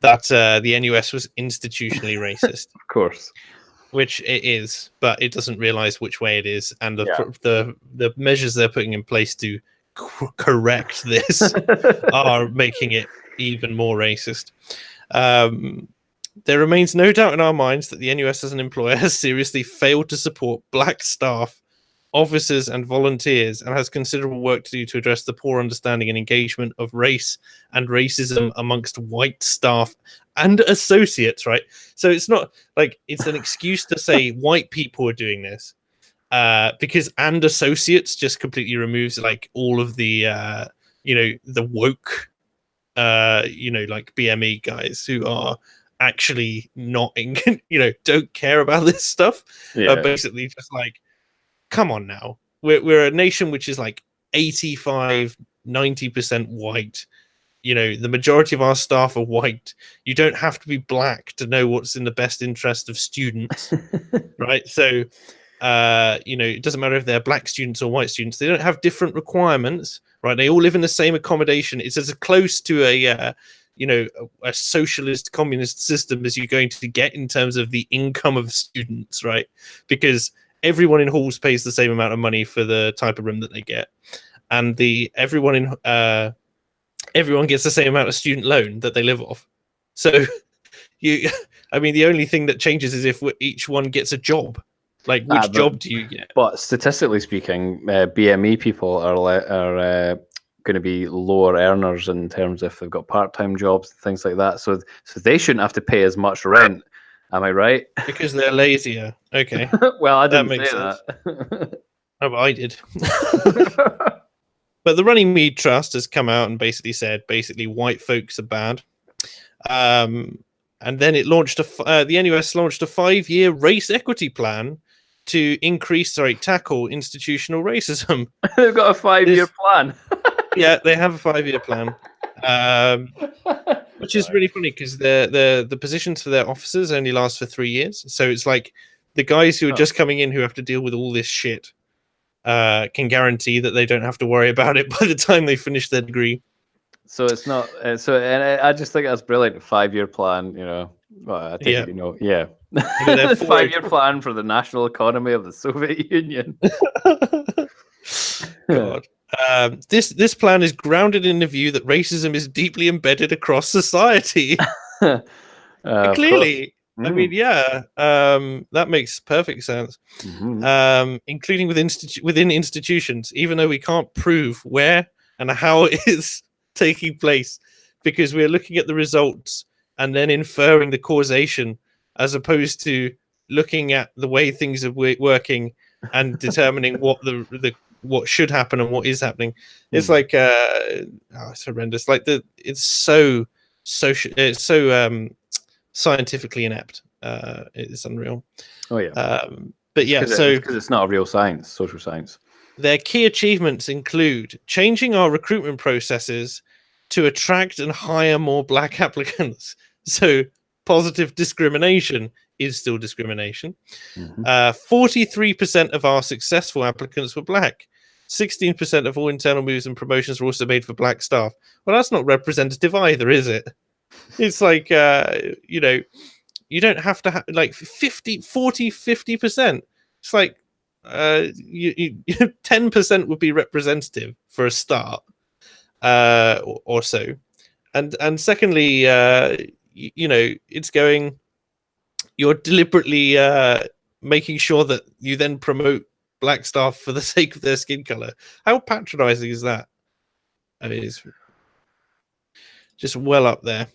that the NUS was institutionally racist. Of course. Which it is, but it doesn't realize which way it is, and the measures they're putting in place to correct this are making it even more racist. There remains no doubt in our minds that the NUS as an employer has seriously failed to support black staff, officers and volunteers, and has considerable work to do to address the poor understanding and engagement of race and racism amongst white staff and associates, right? So it's not like it's an excuse to say white people are doing this, because and associates just completely removes like all of the the woke like BME guys who are actually not don't care about this stuff. Basically just like, come on now, we're a nation which is like 85-90% white. The majority of our staff are white. You don't have to be black to know what's in the best interest of students. Right? So it doesn't matter if they're black students or white students. They don't have different requirements, right? They all live in the same accommodation. It's as close to a socialist communist system as you're going to get in terms of the income of students, right? Because everyone in halls pays the same amount of money for the type of room that they get, and everyone gets the same amount of student loan that they live off. So the only thing that changes is if each one gets a job. Like, which job do you get? But statistically speaking, BME people are going to be lower earners in terms of if they've got part-time jobs, things like that. So they shouldn't have to pay as much rent. Am I right? Because they're lazier. Okay. Well, I didn't say that. Oh, but I did. But the Runnymede Trust has come out and basically said, white folks are bad. And then it launched the NUS launched a 5-year race equity plan to tackle institutional racism. They've got a 5-year plan. Yeah, they have a 5-year plan, which is really funny because the positions for their officers only last for 3 years. So it's like the guys who are just coming in who have to deal with all this shit can guarantee that they don't have to worry about it by the time they finish their degree. So it's not. And I just think that's brilliant. 5-year plan. Well, I think the 5-year plan for the national economy of the Soviet Union. God. This plan is grounded in the view that racism is deeply embedded across society. Clearly. That makes perfect sense. Including within institutions, even though we can't prove where and how it is taking place. because we're looking at the results and then inferring the causation, as opposed to looking at the way things are working and determining what should happen and what is happening. It's like it's horrendous. Like it's so scientifically inept. It's unreal. Oh yeah. But yeah, because it's not a real science, social science. Their key achievements include changing our recruitment processes to attract and hire more black applicants. So positive discrimination is still discrimination. 43% of our successful applicants were black. 16% of all internal moves and promotions were also made for black staff. Well, that's not representative either, is it? It's like, you don't have to have like 50%. It's like 10% would be representative for a start, or so. And secondly, it's going, you're deliberately making sure that you then promote black staff for the sake of their skin color. How patronizing is that? I mean, it's just well up there.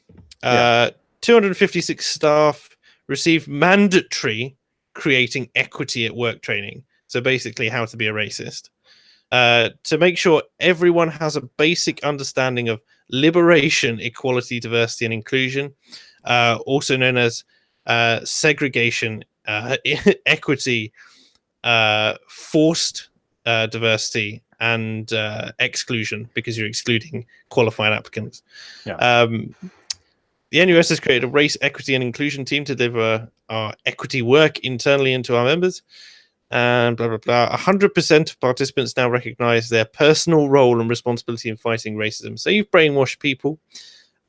256 staff received mandatory creating equity at work training. So basically how to be a racist. To make sure everyone has a basic understanding of liberation, equality, diversity, and inclusion, also known as segregation, equity, forced diversity, and exclusion, because you're excluding qualified applicants. The NUS has created a race, equity, and inclusion team to deliver our equity work internally into our members. And blah, blah, blah. 100% of participants now recognize their personal role and responsibility in fighting racism. So you've brainwashed people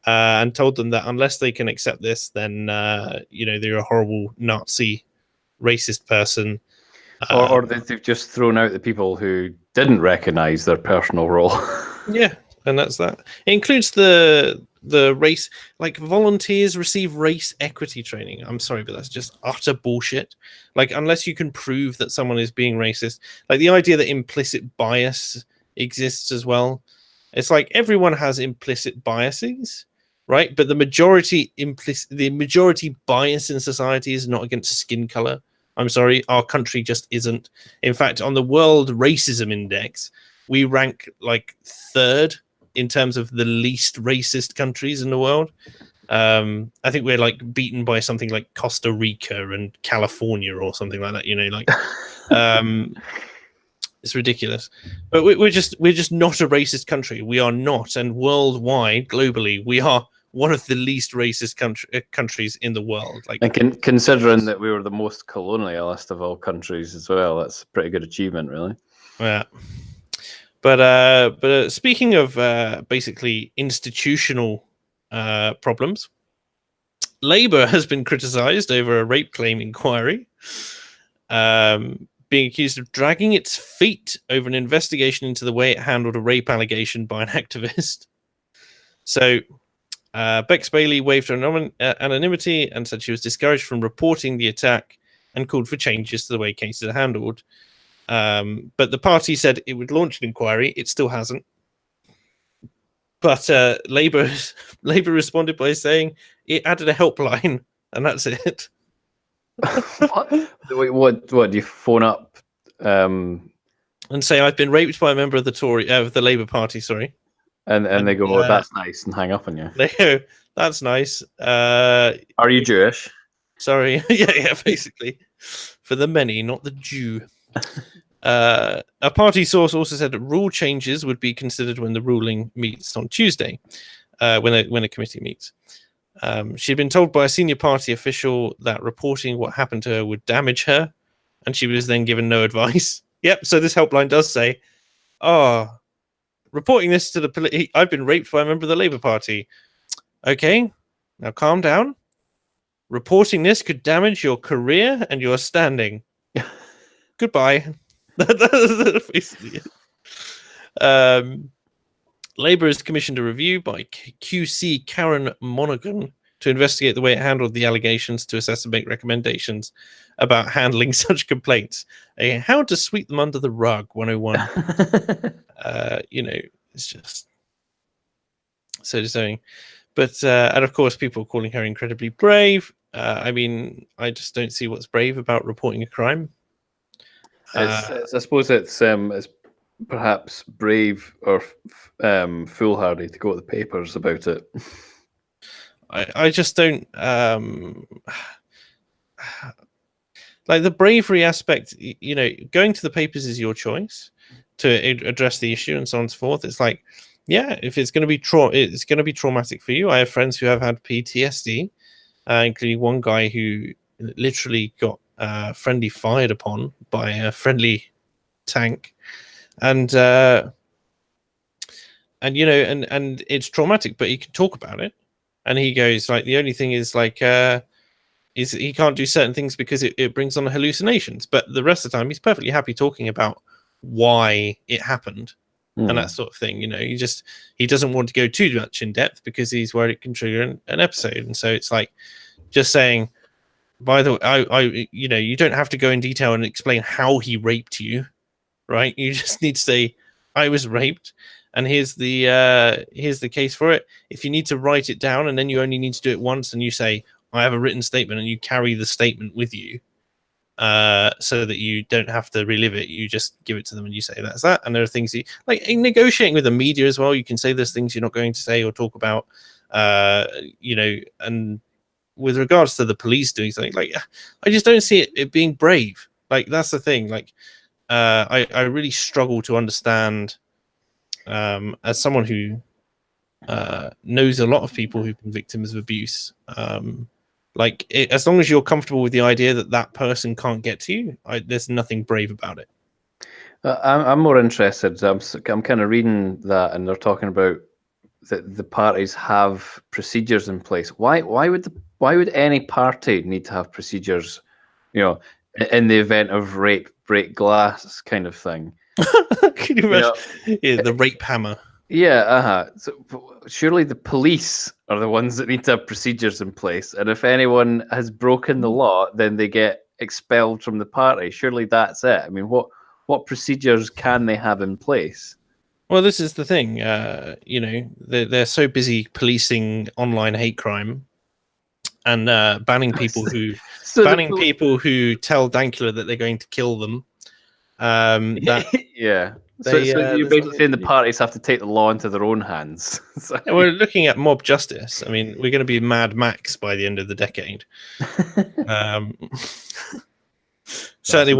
and told them that unless they can accept this, then, they're a horrible Nazi racist person. Or they've just thrown out the people who didn't recognize their personal role. Yeah, and that's that. It includes the race, like volunteers receive race equity training. I'm sorry, but that's just utter bullshit. Like, unless you can prove that someone is being racist, like the idea that implicit bias exists as well. It's like everyone has implicit biases, right? But the majority bias in society is not against skin color. I'm sorry, our country just isn't. In fact, on the World Racism Index, we rank like 3rd in terms of the least racist countries in the world. I think we're like beaten by something like Costa Rica and California or something like that. It's ridiculous. But we're just not a racist country. We are not, and worldwide, globally, we are one of the least racist countries in the world. Like, and considering that we were the most colonialist of all countries as well, that's a pretty good achievement, really. Yeah. But speaking of basically institutional problems, Labour has been criticised over a rape claim inquiry, being accused of dragging its feet over an investigation into the way it handled a rape allegation by an activist. So Bex Bailey waived her anonymity and said she was discouraged from reporting the attack and called for changes to the way cases are handled. But the party said it would launch an inquiry. It still hasn't. But Labour responded by saying it added a helpline, and that's it. What do you phone up and say I've been raped by a member of the Labour Party? Sorry. And they go, "Oh, that's nice," and hang up on you. They go, "That's nice. Are you Jewish?" Sorry. yeah, basically. For the many, not the Jew. A party source also said that rule changes would be considered when the ruling meets on Tuesday, when a committee meets. She'd been told by a senior party official that reporting what happened to her would damage her, and she was then given no advice. Yep, so this helpline does say, reporting this to the police, I've been raped by a member of the Labour Party. Okay, now calm down. Reporting this could damage your career and your standing. Goodbye. That's basically it. Labour has commissioned a review by QC Karen Monaghan to investigate the way it handled the allegations, to assess and make recommendations about handling such complaints. How to sweep them under the rug 101. It's just so deserving. But and of course, people are calling her incredibly brave. I mean, I just don't see what's brave about reporting a crime. I suppose it's perhaps brave or foolhardy to go to the papers about it. I just don't like the bravery aspect. You know, going to the papers is your choice to address the issue and so on and so forth. It's like, yeah, if it's going to be it's going to be traumatic for you. I have friends who have had PTSD, including one guy who literally got friendly fired upon by a friendly tank, and you know, and it's traumatic, but he can talk about it, and he goes like, the only thing is like is he can't do certain things because it brings on hallucinations, but the rest of the time he's perfectly happy talking about why it happened and that sort of thing. You know, he doesn't want to go too much in depth because he's worried it can trigger an episode, and so it's like just saying, by the way, I you know, you don't have to go in detail and explain how he raped you, right? You just need to say, I was raped, and here's the case for it. If you need to write it down, and then you only need to do it once, and you say, I have a written statement, and you carry the statement with you, so that you don't have to relive it. You just give it to them and you say that's that. And there are things like in negotiating with the media as well. You can say there's things you're not going to say or talk about, you know. And with regards to the police doing something, like, I just don't see it being brave. Like, that's the thing. Like, I really struggle to understand, as someone who knows a lot of people who've been victims of abuse, as long as you're comfortable with the idea that that person can't get to you, there's nothing brave about it. I'm more interested. I'm kind of reading that, and they're talking about that the parties have procedures in place. Why would any party need to have procedures, you know, in the event of rape, break glass kind of thing? Can you imagine? Yeah, the rape hammer. Yeah, So surely the police are the ones that need to have procedures in place, and if anyone has broken the law, then they get expelled from the party. Surely that's it. I mean, what procedures can they have in place? Well, this is the thing. You know, they're so busy policing online hate crime and banning people who people who tell Dankula that they're going to kill them. Yeah. So you're basically saying the parties have to take the law into their own hands. We're looking at mob justice. I mean, we're going to be Mad Max by the end of the decade. Certainly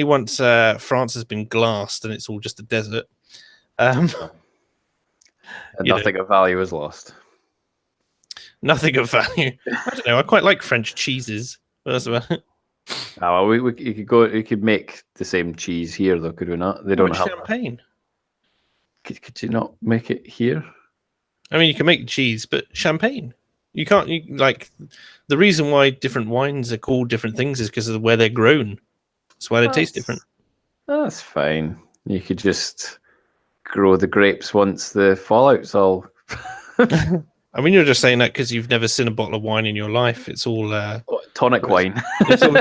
once France has been glassed and it's all just a desert. And nothing of value is lost. Nothing of value. I don't know. I quite like French cheeses. That's about it. Oh, well, you could make the same cheese here, though, could we not? They don't have champagne. Could you not make it here? I mean, you can make cheese, but champagne. You can't. Like, the reason why different wines are called different things is because of where they're grown. That's why they taste different. That's fine. You could just grow the grapes once the fallout's all. I mean, you're just saying that because you've never seen a bottle of wine in your life. It's all tonic wine. It's all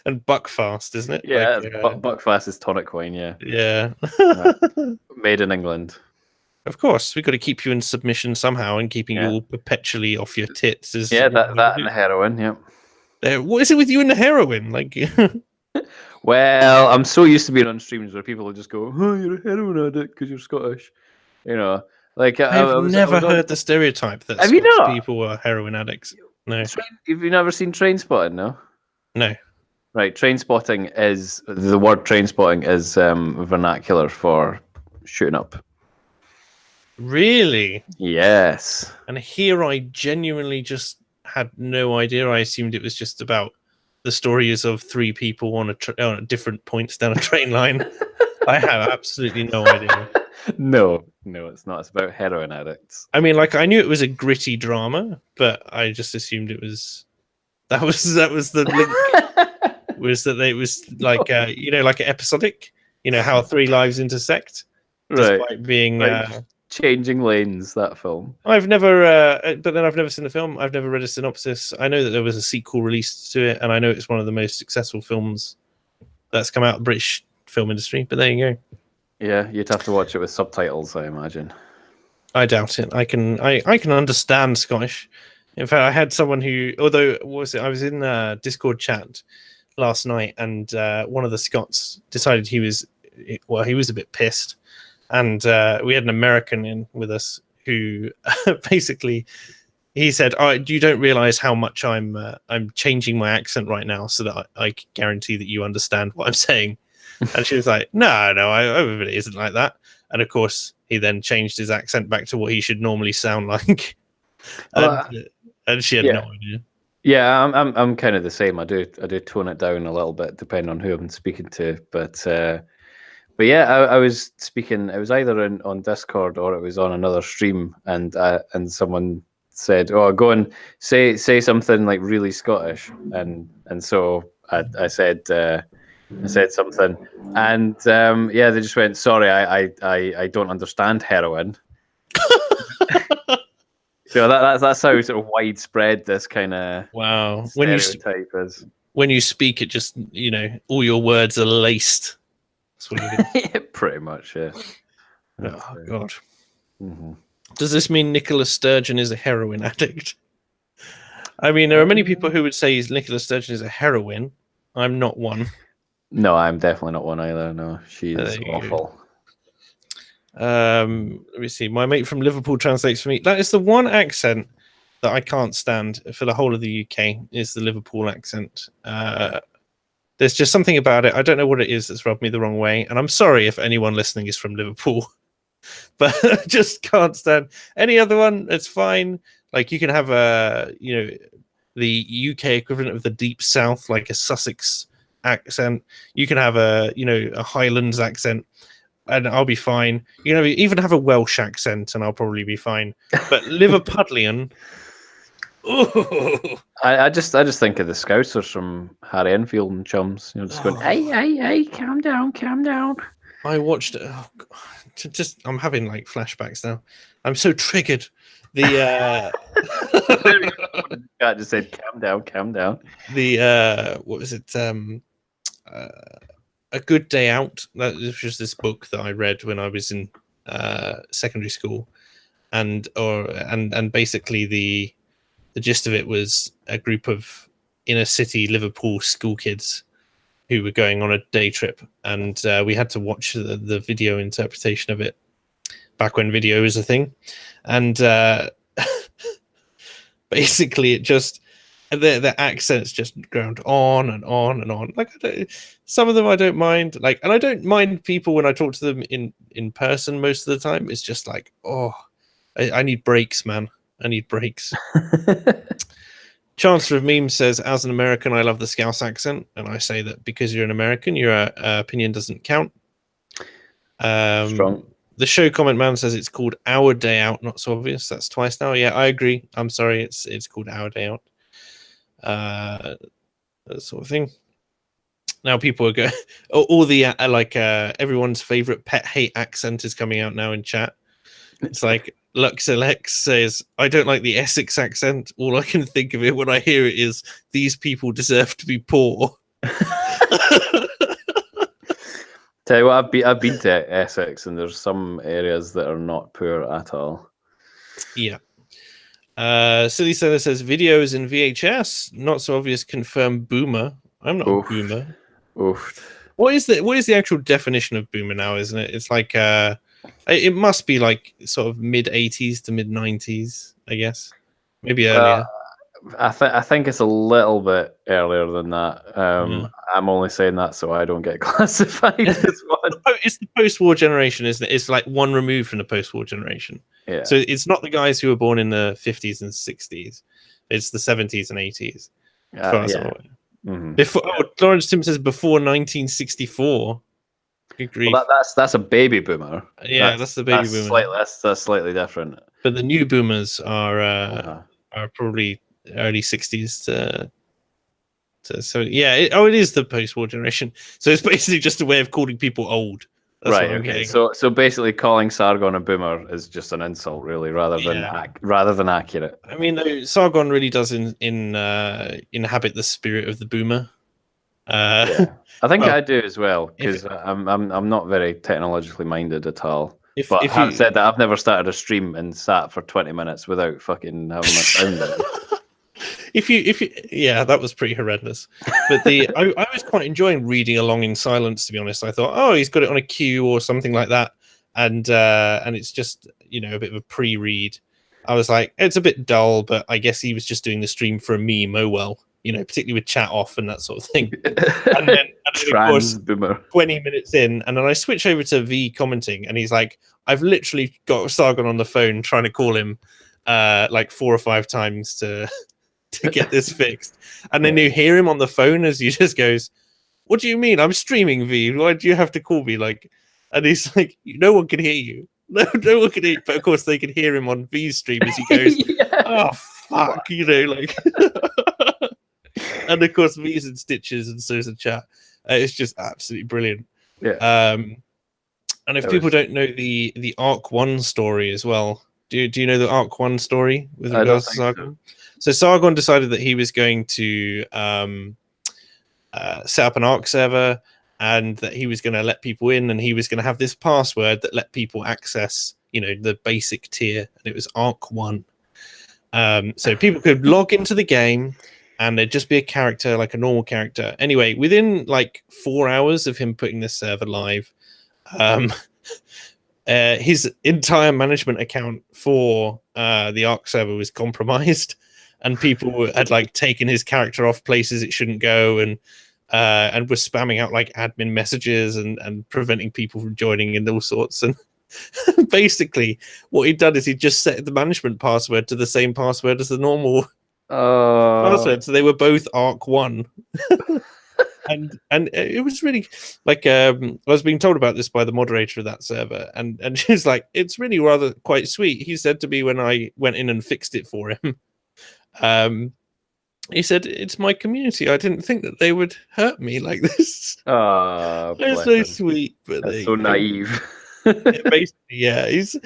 and Buckfast, isn't it? Yeah, like, Buckfast is tonic wine. Yeah. Yeah. Made in England. Of course, we've got to keep you in submission somehow, and keeping you all perpetually off your tits. That and the heroin. Yeah. What is it with you and the heroin? Like. Well, I'm so used to being on streams where people will just go, "Oh, you're a heroin addict because you're Scottish," you know. Like I've never heard the stereotype that Scottish people are heroin addicts. No. Have you never seen Trainspotting? No. Right. Trainspotting is the word. Trainspotting is vernacular for shooting up. Really? Yes. And here I genuinely just had no idea. I assumed it was just about the stories of three people on different points down a train line. I have absolutely no idea. No, it's not. It's about heroin addicts. I mean, like, I knew it was a gritty drama, but I just assumed it was that was the link. Was that it was like like episodic? You know how three lives intersect, despite being changing lanes. That film. I've never, but then I've never seen the film. I've never read a synopsis. I know that there was a sequel released to it, and I know it's one of the most successful films that's come out of the British film industry. But there you go. Yeah, you'd have to watch it with subtitles, I imagine. I doubt it. I can understand Scottish. In fact, I had someone who, although what was it? I was in a Discord chat last night, and one of the Scots decided he was a bit pissed, and we had an American in with us who basically he said, "Oh, you don't realize how much I'm changing my accent right now, so that I can guarantee that you understand what I'm saying." And she was like, "No, everybody isn't like that." And of course, he then changed his accent back to what he should normally sound like, and she had no idea. Yeah, I'm kind of the same. I do tone it down a little bit depending on who I'm speaking to, but yeah, I was speaking. It was either on Discord or it was on another stream, and someone said, "Oh, go and say something like really Scottish," and so I said something, and yeah, they just went, "Sorry, I don't understand heroin." So that's how sort of widespread this kind of stereotype is. When you speak, it just all your words are laced. That's what it is. Yeah, pretty much, yeah. Oh God. Mm-hmm. Does this mean Nicola Sturgeon is a heroin addict? I mean, there are many people who would say Nicola Sturgeon is a heroine. I'm not one. No, I'm definitely not one either. No, she is awful. Let me see. My mate from Liverpool translates for me. That is the one accent that I can't stand for the whole of the UK is the Liverpool accent. There's just something about it. I don't know what it is that's rubbed me the wrong way. And I'm sorry if anyone listening is from Liverpool, but I just can't stand any other one. It's fine. Like you can have the UK equivalent of the Deep South, like a Sussex accent. You can have a Highlands accent, and I'll be fine. Even have a Welsh accent, and I'll probably be fine. But Liverpudlian. I just think of the Scousers from Harry Enfield and Chums. Just going, hey, calm down. I watched it. I'm having like flashbacks now. I'm so triggered. The I just said, calm down. The what was it? A Good Day Out. That was just this book that I read when I was in secondary school, and basically the gist of it was a group of inner city Liverpool school kids who were going on a day trip, and we had to watch the video interpretation of it back when video was a thing, and basically it just the accents just ground on and on and on. Like some of them I don't mind, and I don't mind people when I talk to them in person most of the time. It's just like, I need breaks, man. I need breaks. Chancellor of Memes says, as an American, I love the Scouse accent. And I say that because you're an American, your opinion doesn't count. Strong. The show comment man says it's called Our Day Out, not so obvious. That's twice now. Yeah, I agree. I'm sorry. It's called Our Day Out. That sort of thing. Now people are going, all the everyone's favorite pet hate accent is coming out now in chat. It's like LuxLX says, I don't like the Essex accent. All I can think of it when I hear it is these people deserve to be poor. Tell you what, I've been to Essex, and there's some areas that are not poor at all. Yeah. Silly Seller says videos in VHS, not so obvious. Confirm boomer. I'm not a boomer. Oof. What is the actual definition of boomer now? Isn't it? It's like it must be like sort of mid 80s to mid 90s, I guess. Maybe earlier. I think it's a little bit earlier than that. I'm only saying that so I don't get classified as one. It's the post-war generation, isn't it? It's like one removed from the post-war generation. Yeah. So it's not the guys who were born in the 50s and 60s. It's the 70s and 80s. Mm-hmm. Before Lawrence Tim says before 1964. Good grief. Well, that's a baby boomer. Yeah, that's the baby boomer. That's slightly different. But the new boomers are probably early 60s to so yeah. It is the post-war generation. So it's basically just a way of calling people old. That's right. Okay. So basically, calling Sargon a boomer is just an insult, really, rather than accurate. I mean, Sargon really does inhabit the spirit of the boomer. Yeah. I think I do as well, because I'm not very technologically minded at all. But if having you said that, I've never started a stream and sat for 20 minutes without fucking having my sound on. if you yeah, that was pretty horrendous. But I was quite enjoying reading along in silence, to be honest. I thought, oh, he's got it on a queue or something like that, and it's just, you know, a bit of a pre-read. I was like, it's a bit dull, but I guess he was just doing the stream for a meme. Oh well, you know, particularly with chat off and that sort of thing. And then of course, boomer. 20 minutes in, and then I switch over to V commenting, and he's like, I've literally got Sargon on the phone trying to call him like 4 or 5 times to get this fixed. And then you hear him on the phone as he just goes, what do you mean? I'm streaming, V. Why do you have to call me? Like, and he's like, no one can hear you. No one can hear you. But of course they can hear him on V's stream as he goes, oh fuck, you know, like and of course V's in stitches and so's the chat. It's just absolutely brilliant. Yeah. And if people don't know the Arc 1 story as well, do you know the Arc 1 story with regards to Sargon? So Sargon decided that he was going to set up an Arc server, and that he was going to let people in, and he was going to have this password that let people access, you know, the basic tier, and it was Arc 1. So people could log into the game, and there'd just be a character, like a normal character. Anyway, within like 4 hours of him putting this server live, his entire management account for the Arc server was compromised, and people had like taken his character off places it shouldn't go, and were spamming out like admin messages and preventing people from joining and all sorts. And basically what he'd done is he'd just set the management password to the same password as the normal password, so they were both Arc 1. and it was really like, I was being told about this by the moderator of that server, and she's like, it's really rather quite sweet. He said to me when I went in and fixed it for him, he said, it's my community. I didn't think that they would hurt me like this. It's so sweet, but that's so naive. Basically, yeah, he's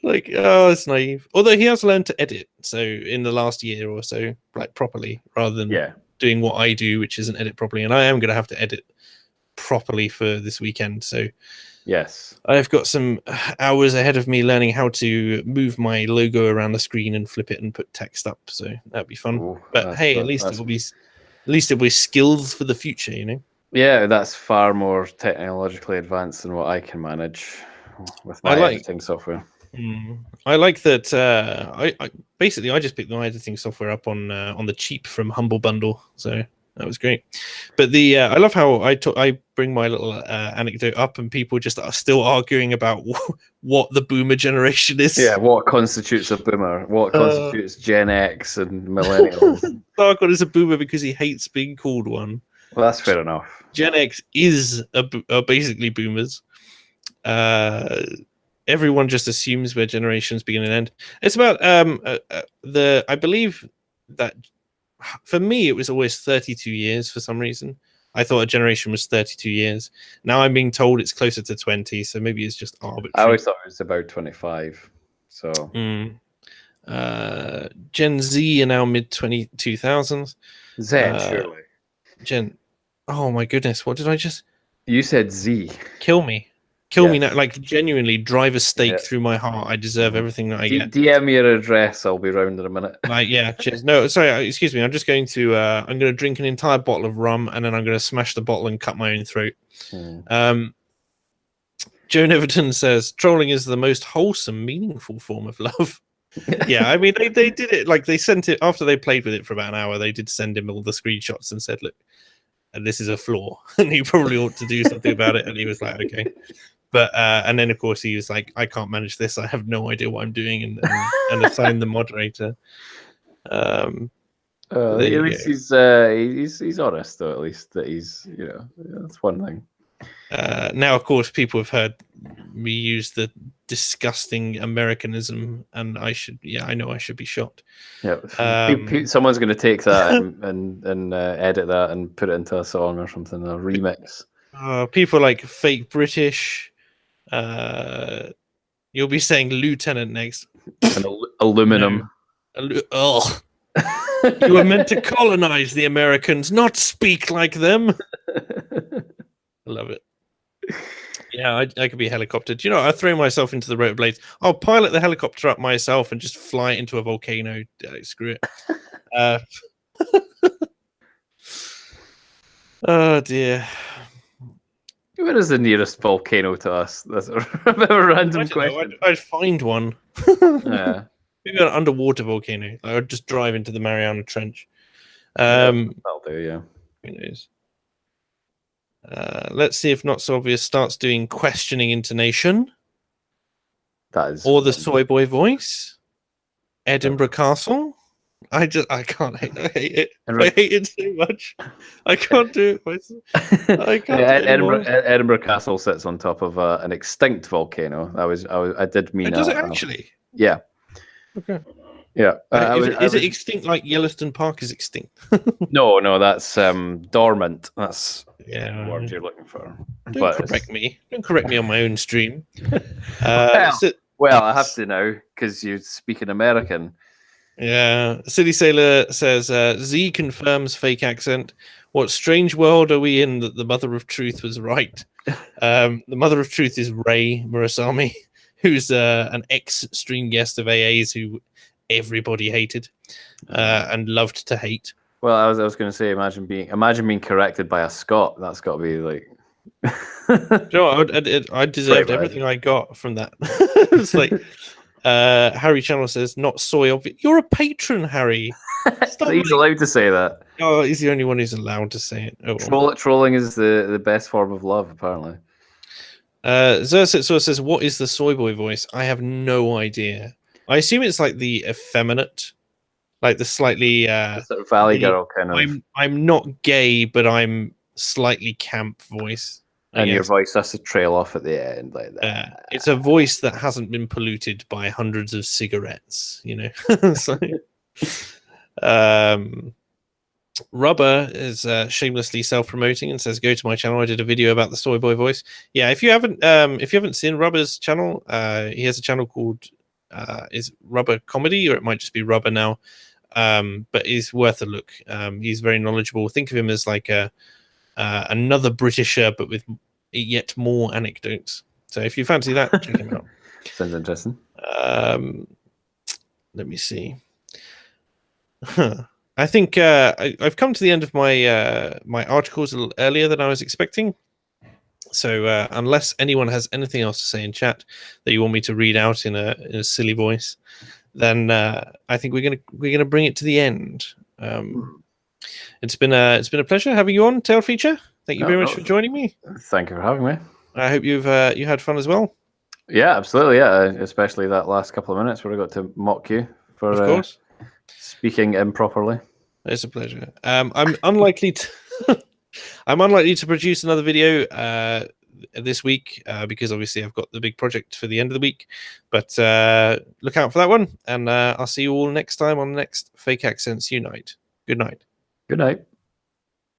like, oh, it's naive. Although he has learned to edit, so in the last year or so, like properly, rather than doing what I do, which isn't edit properly. And I am going to have to edit properly for this weekend. So yes, I've got some hours ahead of me learning how to move my logo around the screen and flip it and put text up. So that'd be fun. Ooh, but hey, at least it'll be skills for the future, you know. Yeah, that's far more technologically advanced than what I can manage with my editing software. I like that. I basically just picked my editing software up on the cheap from Humble Bundle, so that was great. But I love how I bring my little anecdote up, and people just are still arguing about what the boomer generation is. Yeah, what constitutes a boomer? What constitutes Gen X and millennials? Sargon is a boomer because he hates being called one. Well, that's fair enough. Gen X is are basically boomers. Everyone just assumes where generations begin and end. It's about I believe that for me it was always 32 years for some reason. I thought a generation was 32 years. Now I'm being told it's closer to 20, so maybe it's just arbitrary. I always thought it was about 25. So Gen Z are now mid 2000s. Z, surely. Oh my goodness, what did I just? You said Z. Kill me now, like genuinely drive a stake through my heart. I deserve everything that I get. DM me your address, I'll be round in a minute. Like, yeah, cheers. No, sorry, excuse me. I'm just going to I'm going to drink an entire bottle of rum, and then I'm going to smash the bottle and cut my own throat. Joan Everton says trolling is the most wholesome, meaningful form of love. Yeah, I mean they did it, like they sent it after they played with it for about an hour. They did send him all the screenshots and said, look, and this is a flaw, and you probably ought to do something about it. And he was like, okay. But and then of course he was like, I can't manage this. I have no idea what I'm doing, and assigned the moderator. At least he's honest, though. At least that he's, you know, that's one thing. Now of course people have heard me use the disgusting Americanism, and I know I should be shot. Yeah, someone's going to take that and edit that and put it into a song or something, a remix. People like fake British. You'll be saying lieutenant next. And aluminum. You were meant to colonize the Americans, not speak like them. I love it. Yeah, I could be a helicopter. Do you know, I throw myself into the rotor blades. I'll pilot the helicopter up myself and just fly it into a volcano. Screw it. Oh, dear. Where is the nearest volcano to us? That's a bit of a random question. I'd find one. Yeah. Maybe an underwater volcano. I would just drive into the Mariana Trench. That'll do, yeah. Who knows? Let's see if Not So Obvious starts doing questioning intonation. That is. Or the soy boy voice. Edinburgh Castle. I can't hate it. I hate it so much. I can't do it myself. I can't do it anymore. Edinburgh Castle sits on top of an extinct volcano. I did mean. Does it actually? Yeah. Okay. Yeah. Is it extinct like Yellowstone Park is extinct? No, that's dormant. That's the word you're looking for. Don't correct me. Don't correct me on my own stream. Well, I have to now because you speak in American. Yeah. City Sailor says Z confirms fake accent. What strange world are we in that the mother of truth was right? The mother of truth is Ray Murasami, who's an ex-stream guest of AA's who everybody hated and loved to hate. Well, I was going to say, imagine being corrected by a Scot. That's got to be like. You know, I deserved everything I got from that. It's like Harry Channel says, "Not soy obvious." You're a patron, Harry. He's allowed to say that. Oh, he's the only one who's allowed to say it. Oh. Trolling is the best form of love, apparently. Zersit says, "What is the soy boy voice?" I have no idea. I assume it's like the effeminate, like the slightly sort of Valley Girl kind of. I'm not gay, but I'm slightly camp voice. And your voice has to trail off at the end like that. It's a voice that hasn't been polluted by hundreds of cigarettes, you know. So, Rubber is shamelessly self-promoting and says, "Go to my channel. I did a video about the soy boy voice." Yeah, if you haven't seen Rubber's channel, he has a channel called is Rubber Comedy, or it might just be Rubber now. But he's worth a look. He's very knowledgeable. Think of him as like another Britisher, but with yet more anecdotes. So if you fancy that, check him out. Sounds interesting. Let me see. I think I've come to the end of my my articles a little earlier than I was expecting. So unless anyone has anything else to say in chat that you want me to read out in a silly voice, then I think we're gonna bring it to the end. It's been a pleasure having you on, Tail Feature. Thank you very much for joining me. Thank you for having me. I hope you had fun as well. Yeah, absolutely. Yeah, especially that last couple of minutes where I got to mock you for of course speaking improperly. It's a pleasure. I'm unlikely to produce another video this week because obviously I've got the big project for the end of the week. But look out for that one, and I'll see you all next time on the next Fake Accents Unite. Good night. Good night.